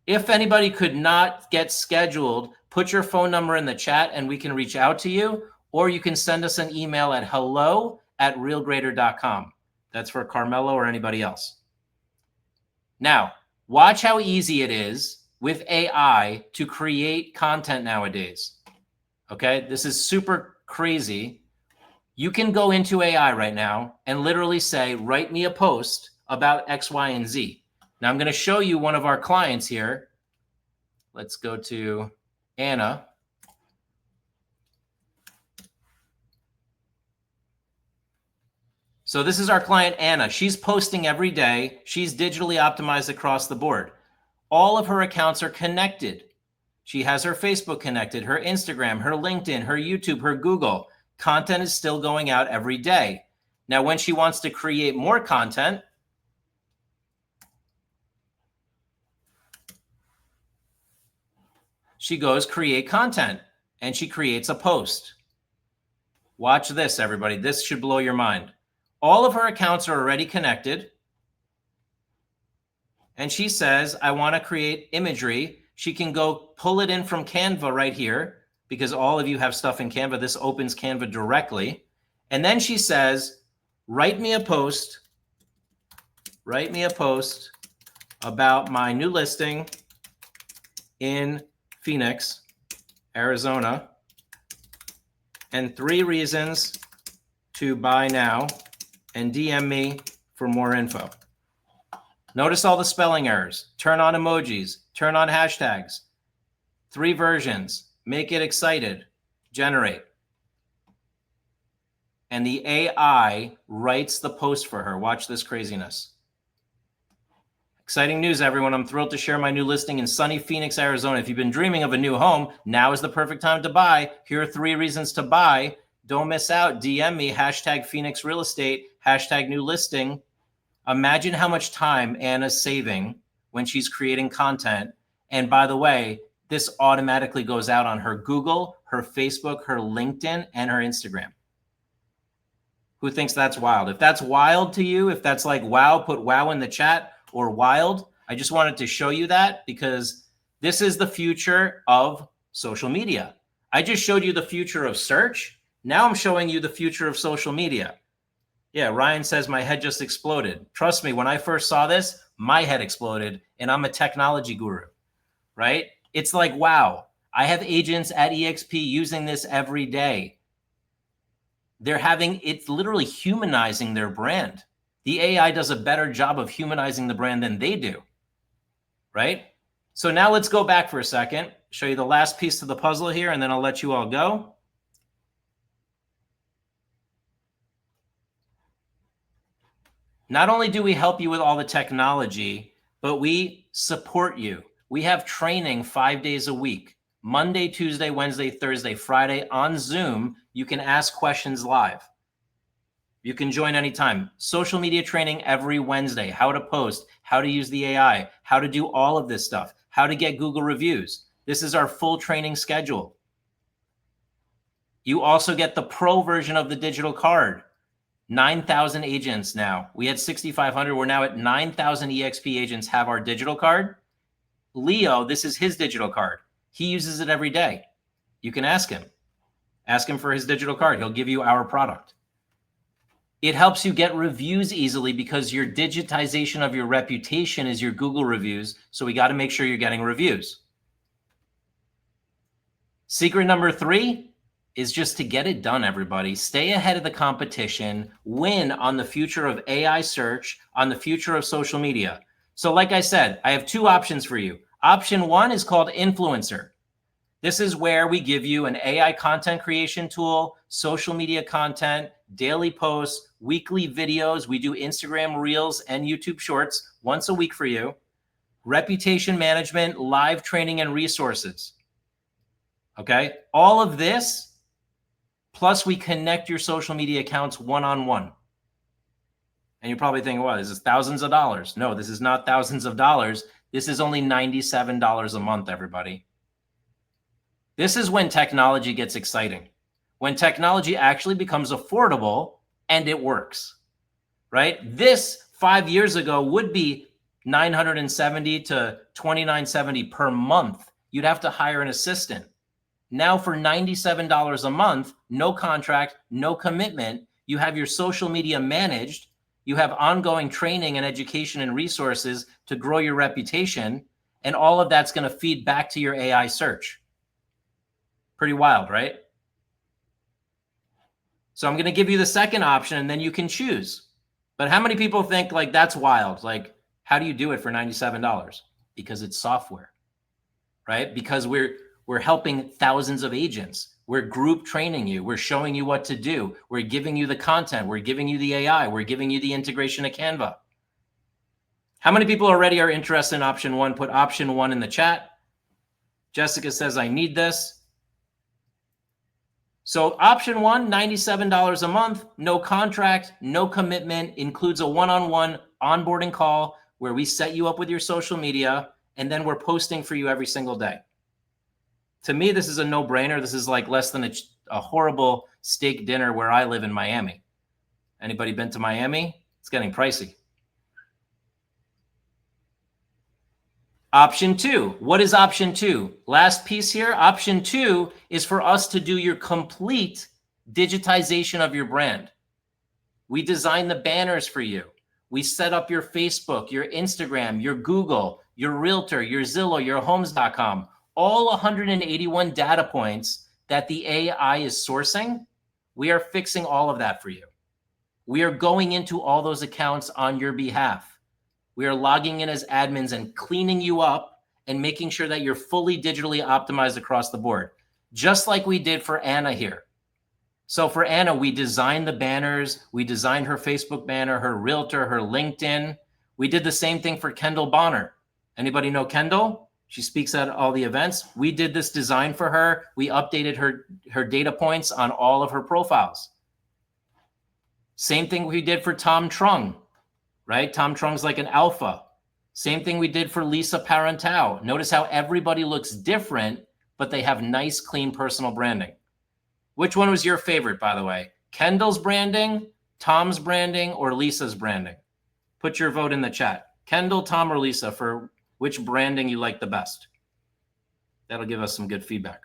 If anybody could not get scheduled, put your phone number in the chat and we can reach out to you, or you can send us an email at hello@realgrader.com. That's for Carmelo or anybody else. Now, watch how easy it is with AI to create content nowadays. Okay, this is super crazy. You can go into AI right now and literally say, write me a post about X, Y, and Z. Now I'm going to show you one of our clients here. Let's go to Anna. So this is our client, Anna. She's posting every day. She's digitally optimized across the board. All of her accounts are connected. She has her Facebook connected, her Instagram, her LinkedIn, her YouTube, her Google. Content is still going out every day. Now, when she wants to create more content, she goes create content and she creates a post. Watch this, everybody. This should blow your mind. All of her accounts are already connected. And she says, I want to create imagery. She can go pull it in from Canva right here because all of you have stuff in Canva. This opens Canva directly. And then she says, write me a post about my new listing in Phoenix, Arizona, and 3 reasons to buy now, and DM me for more info. Notice all the spelling errors. Turn on emojis, turn on hashtags, 3 versions, make it excited, generate. And the AI writes the post for her. Watch this craziness. Exciting news, everyone. I'm thrilled to share my new listing in sunny Phoenix, Arizona. If you've been dreaming of a new home, now is the perfect time to buy. Here are 3 reasons to buy. Don't miss out. DM me, hashtag Phoenix Real Estate, hashtag new listing. Imagine how much time Anna's saving when she's creating content. And by the way, this automatically goes out on her Google, her Facebook, her LinkedIn, and her Instagram. Who thinks that's wild? If that's wild to you, if that's like wow, put wow in the chat or wild. I just wanted to show you that because this is the future of social media. I just showed you the future of search. Now I'm showing you the future of social media. Yeah, Ryan says my head just exploded. Trust me, when I first saw this, my head exploded, and I'm a technology guru, right? It's like, wow, I have agents at EXP using this every day. It's literally humanizing their brand. The AI does a better job of humanizing the brand than they do, right? So now let's go back for a second, show you the last piece to the puzzle here, and then I'll let you all go. Not only do we help you with all the technology, but we support you. We have training 5 days a week, Monday, Tuesday, Wednesday, Thursday, Friday on Zoom. You can ask questions live. You can join anytime. Social media training every Wednesday, how to post, how to use the AI, how to do all of this stuff, how to get Google reviews. This is our full training schedule. You also get the pro version of the digital card. 9,000 agents now. We had 6,500. We're now at 9,000 EXP agents have our digital card. Leo, this is his digital card. He uses it every day. You can ask him. Ask him for his digital card. He'll give you our product. It helps you get reviews easily because your digitization of your reputation is your Google reviews. So we got to make sure you're getting reviews. Secret number 3 is just to get it done, everybody. Stay ahead of the competition, win on the future of AI search, on the future of social media. So like I said, I have 2 options for you. Option 1 is called Influencer. This is where we give you an AI content creation tool, social media content, daily posts, weekly videos. We do Instagram Reels and YouTube Shorts once a week for you. Reputation management, live training, and resources. Okay? All of this, plus we connect your social media accounts one-on-one. And you're probably thinking, well, this is thousands of dollars. No, this is not thousands of dollars. This is only $97 a month, everybody. This is when technology gets exciting. When technology actually becomes affordable and it works, right? This 5 years ago would be $970 to $2,970 per month. You'd have to hire an assistant. Now for $97 a month, no contract, no commitment, you have your social media managed. You have ongoing training and education and resources to grow your reputation. And all of that's going to feed back to your AI search. Pretty wild, right? So I'm going to give you the second option and then you can choose. But how many people think like that's wild? Like, how do you do it for $97? Because it's software, right? Because we're helping thousands of agents. We're group training you. We're showing you what to do. We're giving you the content. We're giving you the AI. We're giving you the integration of Canva. How many people already are interested in option 1? Put option 1 in the chat. Jessica says, I need this. So option 1, $97 a month, no contract, no commitment, includes a one-on-one onboarding call where we set you up with your social media, and then we're posting for you every single day. To me, this is a no-brainer. This is like less than a horrible steak dinner where I live in Miami. Anybody been to Miami? It's getting pricey. Option 2. What is option 2? Last piece here. Option 2 is for us to do your complete digitization of your brand. We design the banners for you. We set up your Facebook, your Instagram, your Google, your Realtor, your Zillow, your Homes.com. All 181 data points that the AI is sourcing, we are fixing all of that for you. We are going into all those accounts on your behalf. We are logging in as admins and cleaning you up and making sure that you're fully digitally optimized across the board, just like we did for Anna here. So for Anna, we designed the banners. We designed her Facebook banner, her Realtor, her LinkedIn. We did the same thing for Kendall Bonner. Anybody know Kendall? She speaks at all the events. We did this design for her. We updated her data points on all of her profiles. Same thing we did for Tom Trung. Right? Tom Trung's like an alpha. Same thing we did for Lisa Parentau. Notice how everybody looks different, but they have nice, clean personal branding. Which one was your favorite, by the way? Kendall's branding, Tom's branding, or Lisa's branding? Put your vote in the chat. Kendall, Tom, or Lisa for which branding you like the best. That'll give us some good feedback.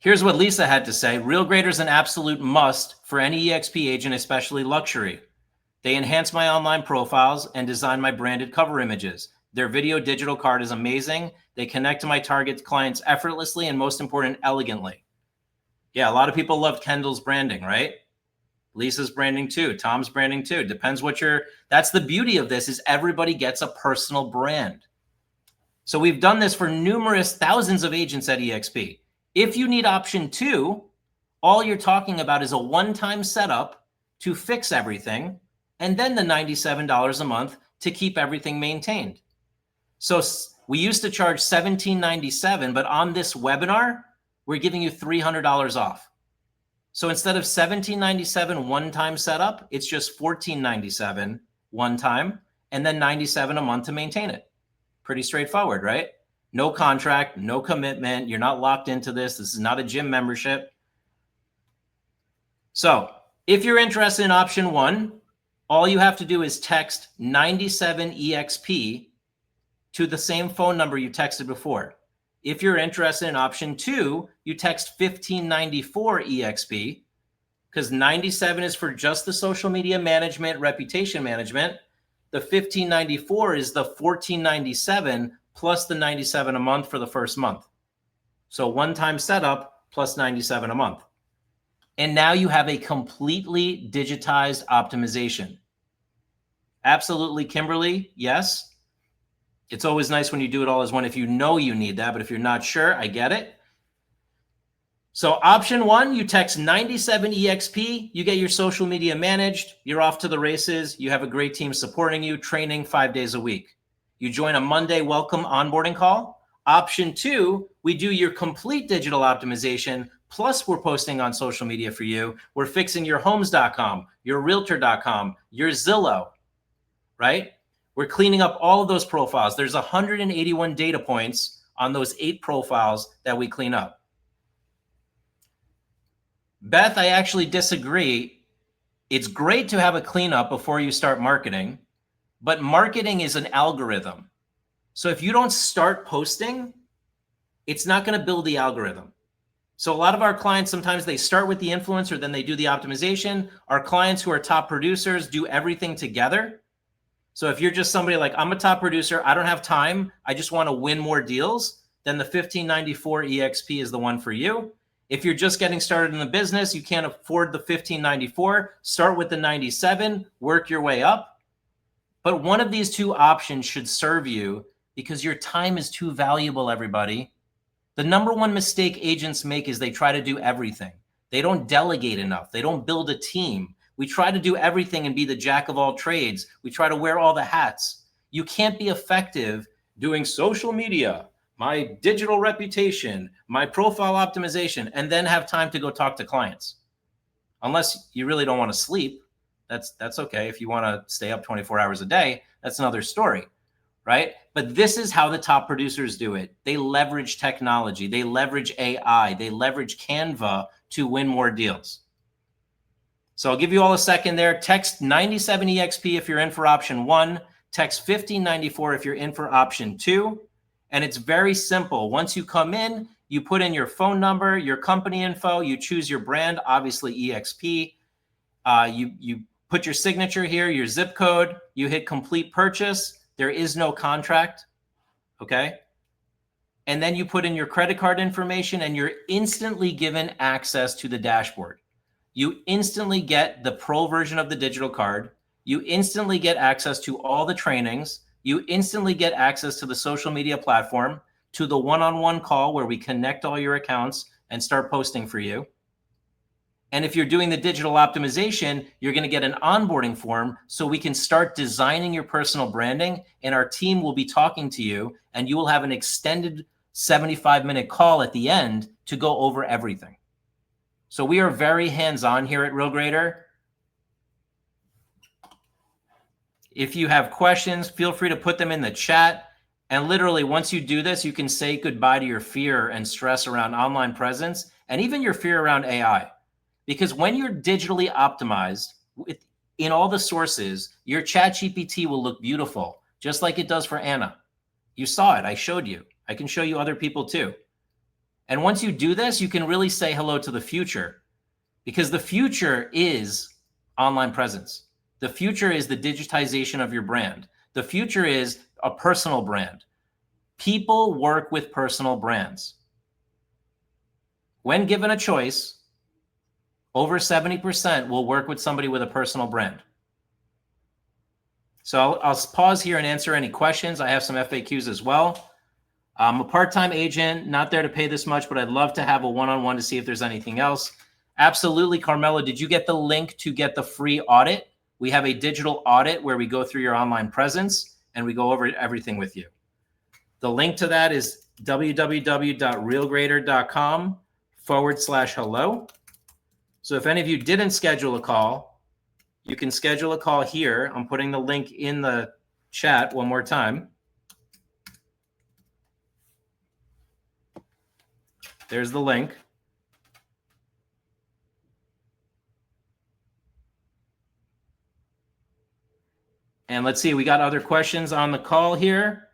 Here's what Lisa had to say. RealGrader is an absolute must for any EXP agent, especially luxury. They enhance my online profiles and design my branded cover images. Their video digital card is amazing. They connect to my target clients effortlessly and, most important, elegantly. Yeah, a lot of people love Kendall's branding, right? Lisa's branding too. Tom's branding too. Depends what that's the beauty of this, is everybody gets a personal brand. So we've done this for numerous thousands of agents at EXP. If you need option 2, all you're talking about is a one-time setup to fix everything, and then the $97 a month to keep everything maintained. So we used to charge $17.97, but on this webinar, we're giving you $300 off. So instead of $17.97 one-time setup, it's just $14.97 one time, and then $97 a month to maintain it. Pretty straightforward, right? No contract, no commitment. You're not locked into this. This is not a gym membership. So if you're interested in option 1, all you have to do is text 97EXP to the same phone number you texted before. If you're interested in option 2, you text 1594EXP, because 97 is for just the social media management, reputation management. The 1594 is the 1497 plus the 97 a month for the first month. So one-time setup plus 97 a month. And now you have a completely digitized optimization. Absolutely, Kimberly, yes. It's always nice when you do it all as one if you know you need that, but if you're not sure, I get it. So option 1, you text 97EXP, you get your social media managed, you're off to the races, you have a great team supporting you, training 5 days a week. You join a Monday welcome onboarding call. Option 2, we do your complete digital optimization, plus we're posting on social media for you. We're fixing your homes.com, your realtor.com, your Zillow, right? We're cleaning up all of those profiles. There's 181 data points on those 8 profiles that we clean up. Beth, I actually disagree. It's great to have a cleanup before you start marketing, but marketing is an algorithm. So if you don't start posting, it's not going to build the algorithm. So a lot of our clients, sometimes they start with the influencer, then they do the optimization. Our clients who are top producers do everything together. So if you're just somebody like, I'm a top producer, I don't have time, I just want to win more deals, then the 1594 EXP is the one for you. If you're just getting started in the business, you can't afford the 1594, start with the 97, work your way up. But one of these 2 options should serve you because your time is too valuable, everybody. The number 1 mistake agents make is they try to do everything. They don't delegate enough. They don't build a team. We try to do everything and be the jack of all trades. We try to wear all the hats. You can't be effective doing social media, my digital reputation, my profile optimization, and then have time to go talk to clients. Unless you really don't want to sleep, that's okay. If you want to stay up 24 hours a day, that's another story, right? But this is how the top producers do it. They leverage technology, they leverage AI, they leverage Canva to win more deals. So I'll give you all a second there. Text 97EXP if you're in for option 1, text 1594 if you're in for option 2. And it's very simple. Once you come in, you put in your phone number, your company info, you choose your brand, obviously EXP. You put your signature here, your zip code, you hit complete purchase. There is no contract, okay? And then you put in your credit card information and you're instantly given access to the dashboard. You instantly get the pro version of the digital card. You instantly get access to all the trainings. You instantly get access to the social media platform, to the one-on-one call where we connect all your accounts and start posting for you. And if you're doing the digital optimization, you're going to get an onboarding form so we can start designing your personal branding, and our team will be talking to you, and you will have an extended 75-minute call at the end to go over everything. So we are very hands-on here at RealGrader. If you have questions, feel free to put them in the chat. And literally, once you do this, you can say goodbye to your fear and stress around online presence and even your fear around AI. Because when you're digitally optimized in all the sources, your ChatGPT will look beautiful, just like it does for Anna. You saw it. I showed you. I can show you other people too. And once you do this, you can really say hello to the future, because the future is online presence. The future is the digitization of your brand. The future is a personal brand. People work with personal brands. When given a choice, over 70% will work with somebody with a personal brand. So I'll pause here and answer any questions. I have some FAQs as well. I'm a part-time agent, not there to pay this much, but I'd love to have a one-on-one to see if there's anything else. Absolutely, Carmela, did you get the link to get the free audit? We have a digital audit where we go through your online presence and we go over everything with you. The link to that is www.realgrader.com/hello. So if any of you didn't schedule a call, you can schedule a call here. I'm putting the link in the chat one more time. There's the link. And let's see, we got other questions on the call here.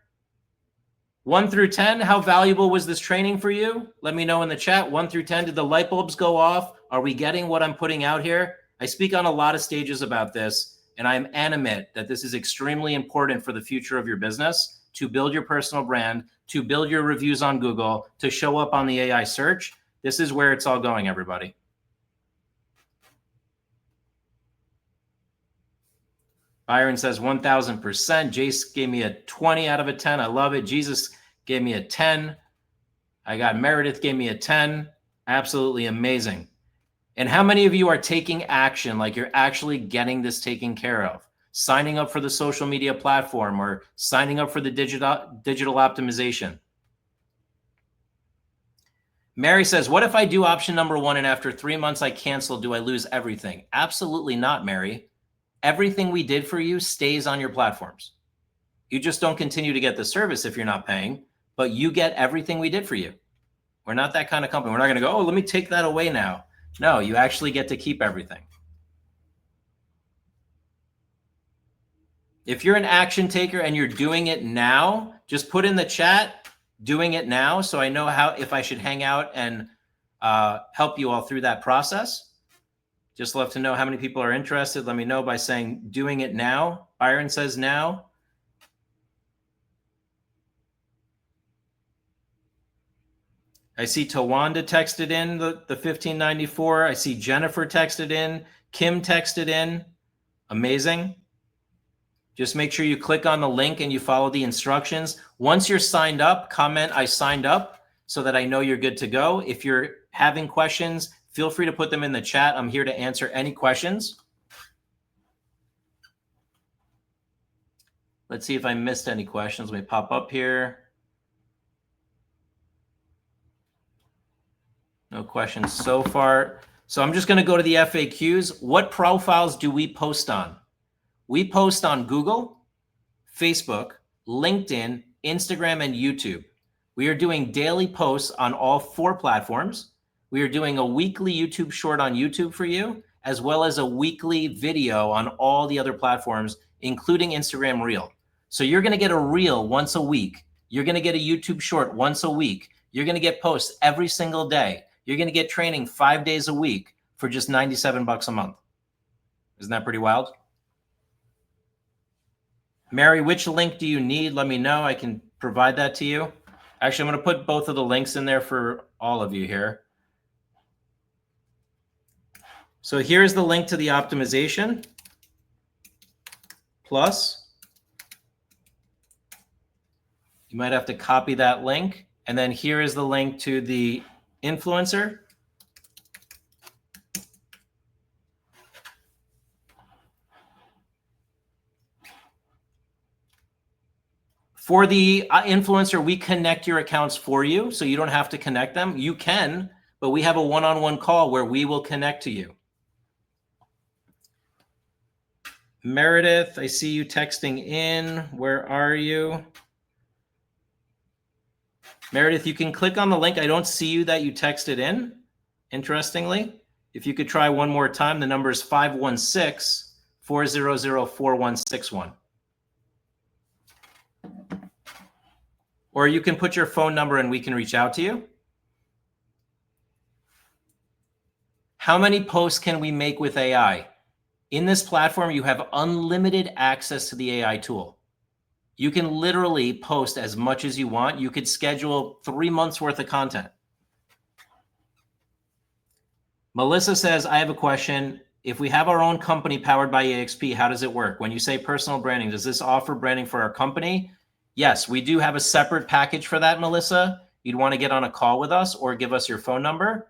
1 through 10, how valuable was this training for you? Let me know in the chat. 1 through 10, did the light bulbs go off? Are we getting what I'm putting out here? I speak on a lot of stages about this, and I'm animate that this is extremely important for the future of your business, to build your personal brand, to build your reviews on Google, to show up on the AI search. This is where it's all going, everybody. Byron says 1,000%. Jace gave me a 20 out of a 10. I love it. Jesus gave me a 10. I got Meredith gave me a 10. Absolutely amazing. And how many of you are taking action, like you're actually getting this taken care of? Signing up for the social media platform or signing up for the digital optimization. Mary says, what if I do option number 1 and after 3 months I cancel, do I lose everything? Absolutely not, Mary. Everything we did for you stays on your platforms. You just don't continue to get the service if you're not paying, but you get everything we did for you. We're not that kind of company. We're not going to go, oh, let me take that away now. No, you actually get to keep everything. If you're an action taker and you're doing it now, just put in the chat, doing it now, so I know how, if I should hang out and help you all through that process. Just love to know how many people are interested. Let me know by saying doing it now. Byron says now. I see Tawanda texted in the 1594. I see Jennifer texted in. Kim texted in. Amazing. Just make sure you click on the link and you follow the instructions. Once you're signed up, comment I signed up so that I know you're good to go. If you're having questions, feel free to put them in the chat. I'm here to answer any questions. Let's see if I missed any questions. Let me pop up here. No questions so far. So I'm just going to go to the FAQs. What profiles do we post on? We post on Google, Facebook, LinkedIn, Instagram, and YouTube. We are doing daily posts on all 4 platforms. We are doing a weekly YouTube short on YouTube for you, as well as a weekly video on all the other platforms, including Instagram Reel. So you're going to get a reel once a week. You're going to get a YouTube short once a week. You're going to get posts every single day. You're going to get training 5 days a week for just $97 a month. Isn't that pretty wild? Mary, which link do you need? Let me know. I can provide that to you. Actually, I'm going to put both of the links in there for all of you here. So here's the link to the optimization plus. You might have to copy that link. And then here is the link to the influencer. For the influencer, we connect your accounts for you, so you don't have to connect them. You can, but we have a one-on-one call where we will connect to you. Meredith, I see you texting in. Where are you? Meredith, you can click on the link. I don't see you that you texted in, interestingly. If you could try one more time, the number is 516-400-4161. Or you can put your phone number and we can reach out to you. How many posts can we make with AI? In this platform, you have unlimited access to the AI tool. You can literally post as much as you want. You could schedule 3 months worth of content. Melissa says, I have a question. If we have our own company powered by EXP, how does it work? When you say personal branding, does this offer branding for our company? Yes, we do have a separate package for that, Melissa. You'd want to get on a call with us or give us your phone number.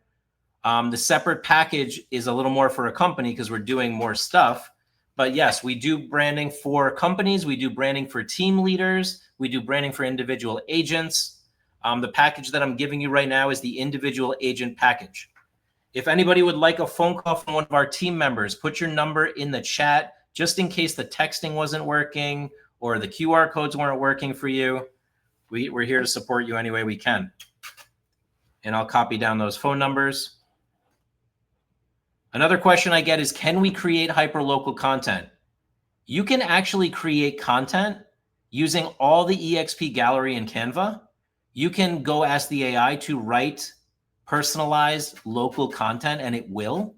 The separate package is a little more for a company because we're doing more stuff. But yes, we do branding for companies. We do branding for team leaders. We do branding for individual agents. The package that I'm giving you right now is the individual agent package. If anybody would like a phone call from one of our team members, put your number in the chat just in case the texting wasn't working or the QR codes weren't working for you. We're here to support you any way we can. And I'll copy down those phone numbers. Another question I get is, can we create hyperlocal content? You can actually create content using all the EXP gallery in Canva. You can go ask the AI to write personalized local content, and it will.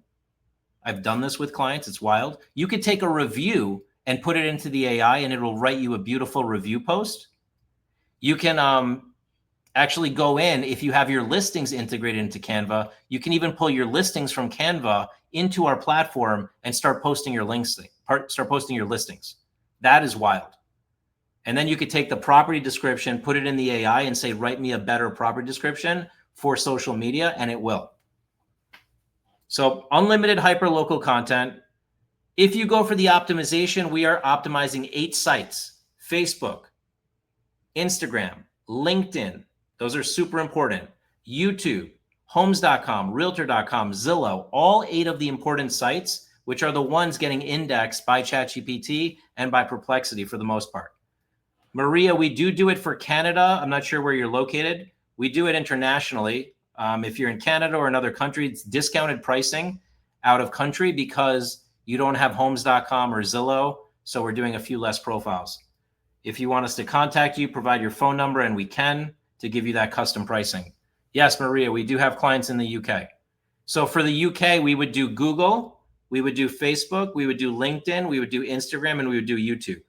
I've done this with clients. It's wild. You could take a review and put it into the AI, and it'll write you a beautiful review post. You can actually go in, if you have your listings integrated into Canva, you can even pull your listings from Canva into our platform and start posting your links, start posting your listings. That is wild. And then you could take the property description, put it in the AI and say, write me a better property description for social media, and it will. So unlimited hyper-local content. If you go for the optimization, we are optimizing 8 sites: Facebook, Instagram, LinkedIn. Those are super important. YouTube, homes.com, realtor.com, Zillow, all 8 of the important sites, which are the ones getting indexed by ChatGPT and by Perplexity for the most part. Maria, we do it for Canada. I'm not sure where you're located. We do it internationally. If you're in Canada or another country, it's discounted pricing out of country because you don't have homes.com or Zillow. So we're doing a few less profiles. If you want us to contact you, provide your phone number and we can to give you that custom pricing. Yes, Maria, we do have clients in the UK. So for the UK, we would do Google, we would do Facebook, we would do LinkedIn, we would do Instagram, and we would do YouTube.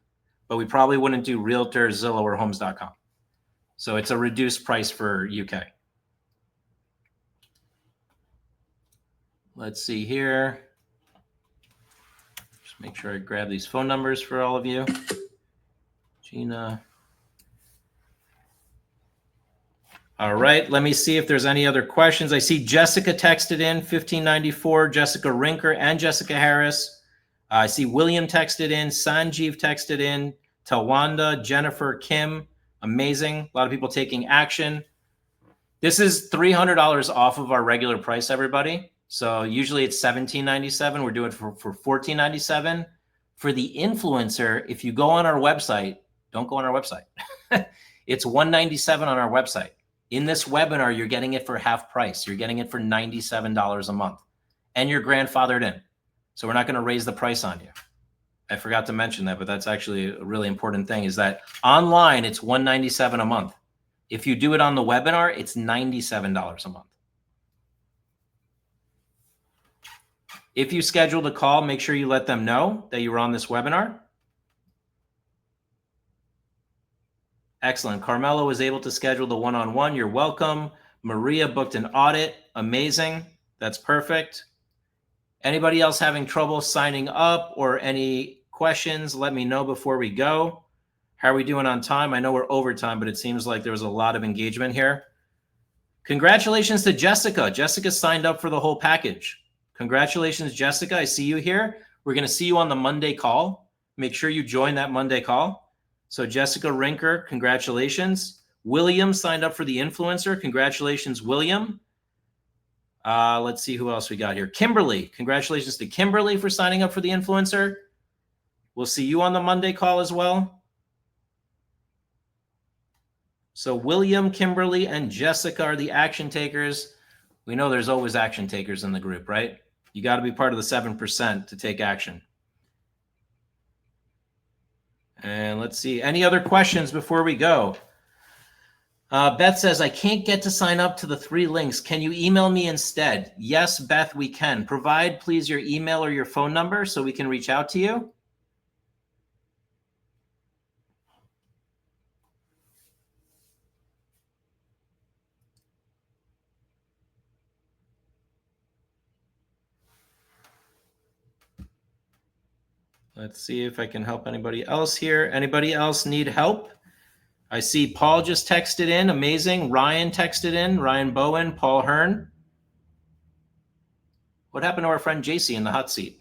But we probably wouldn't do Realtor, Zillow, or homes.com. So it's a reduced price for UK. Let's see here. Just make sure I grab these phone numbers for all of you. Gina. All right, let me see if there's any other questions. I see Jessica texted in, 1594, Jessica Rinker and Jessica Harris. I see William texted in, Sanjeev texted in, Tawanda, Jennifer, Kim, amazing. A lot of people taking action. This is $300 off of our regular price, everybody. So usually it's $17.97. We're doing it for $14.97. For the influencer, if you go on our website, don't go on our website. It's $197 on our website. In this webinar, you're getting it for half price. You're getting it for $97 a month. And you're grandfathered in. So we're not going to raise the price on you. I forgot to mention that, but that's actually a really important thing, is that online, it's $197 a month. If you do it on the webinar, it's $97 a month. If you scheduled a call, make sure you let them know that you were on this webinar. Excellent. Carmelo was able to schedule the one-on-one. You're welcome. Maria booked an audit. Amazing. That's perfect. Anybody else having trouble signing up or any questions, let me know before we go. How are we doing on time? I know we're over time, but it seems like there was a lot of engagement here. Congratulations to Jessica. Jessica signed up for the whole package. Congratulations, Jessica. I see you here. We're going to see you on the Monday call. Make sure you join that Monday call. So Jessica Rinker, congratulations. William signed up for the influencer. Congratulations, William. Let's see who else we got here. Kimberly, congratulations to Kimberly for signing up for the influencer. We'll see you on the Monday call as well. So William, Kimberly, and Jessica are the action takers. We know there's always action takers in the group, right? You got to be part of the 7% to take action. And let's see, any other questions before we go? Beth says, I can't get to sign up to the 3 links. Can you email me instead? Yes, Beth, we can. Provide, please, your email or your phone number so we can reach out to you. Let's see if I can help anybody else here. Anybody else need help? I see Paul just texted in. Amazing. Ryan texted in. Ryan Bowen, Paul Hearn. What happened to our friend JC in the hot seat?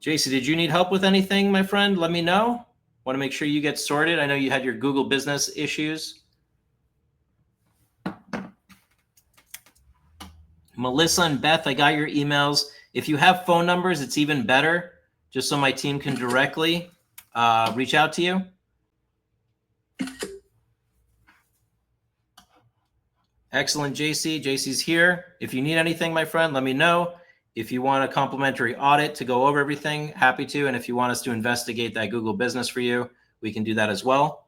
JC, did you need help with anything, my friend? Let me know. Want to make sure you get sorted. I know you had your Google business issues. Melissa and Beth, I got your emails. If you have phone numbers, it's even better, just so my team can directly reach out to you. Excellent, JC. JC's here. If you need anything, my friend, let me know. If you want a complimentary audit to go over everything, happy to. And if you want us to investigate that Google business for you, we can do that as well.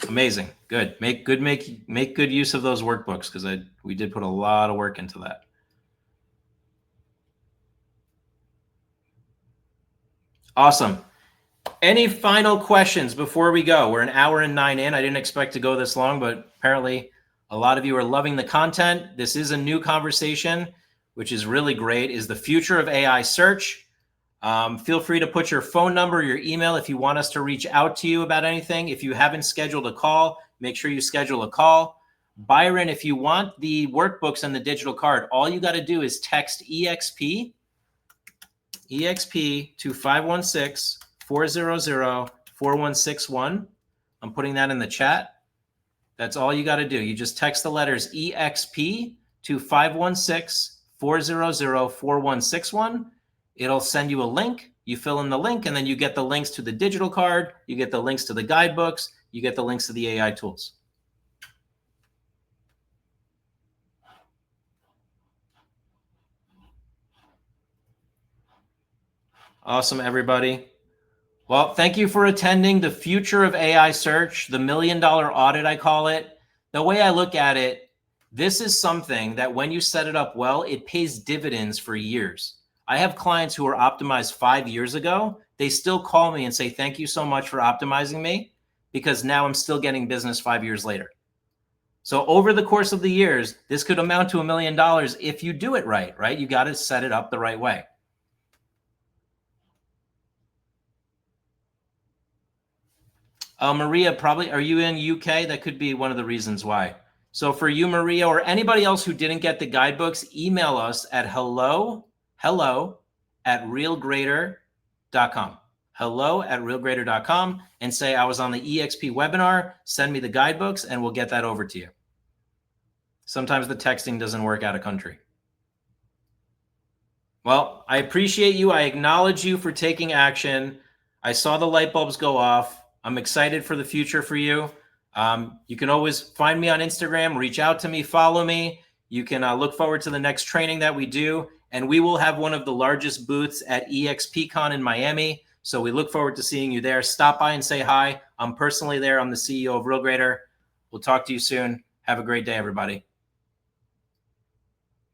Amazing. Good. Make good use of those workbooks, because we did put a lot of work into that. Awesome. Any final questions before we go? We're an hour and 9 in. I didn't expect to go this long, but apparently a lot of you are loving the content. This is a new conversation, which is really great. Is the future of AI search. Feel free to put your phone number, your email, if you want us to reach out to you about anything. If you haven't scheduled a call, make sure you schedule a call. Byron, if you want the workbooks and the digital card, all you got to do is text EXP to 516-400-4161. I'm putting that in the chat. That's all you got to do. You just text the letters EXP to 516-400-4161. It'll send you a link. You fill in the link, and then you get the links to the digital card. You get the links to the guidebooks. You get the links to the AI tools. Awesome, everybody. Well, thank you for attending the Future of AI Search, the $1 million audit, I call it. The way I look at it, this is something that when you set it up well, it pays dividends for years. I have clients who were optimized 5 years ago. They still call me and say, thank you so much for optimizing me, because now I'm still getting business 5 years later. So over the course of the years, this could amount to $1 million if you do it right, right? You got to set it up the right way. Maria, probably, are you in UK? That could be one of the reasons why. So for you, Maria, or anybody else who didn't get the guidebooks, email us at hello@realgreater.com. hello@realgreater.com, and say, I was on the EXP webinar, send me the guidebooks, and we'll get that over to you. Sometimes the texting doesn't work out of country. Well, I appreciate you. I acknowledge you for taking action. I saw the light bulbs go off. I'm excited for the future for you. You can always find me on Instagram, reach out to me, follow me. You can look forward to the next training that we do. And we will have one of the largest booths at EXPCon in Miami. So we look forward to seeing you there. Stop by and say hi. I'm personally there. I'm the CEO of RealGreater. We'll talk to you soon. Have a great day, everybody.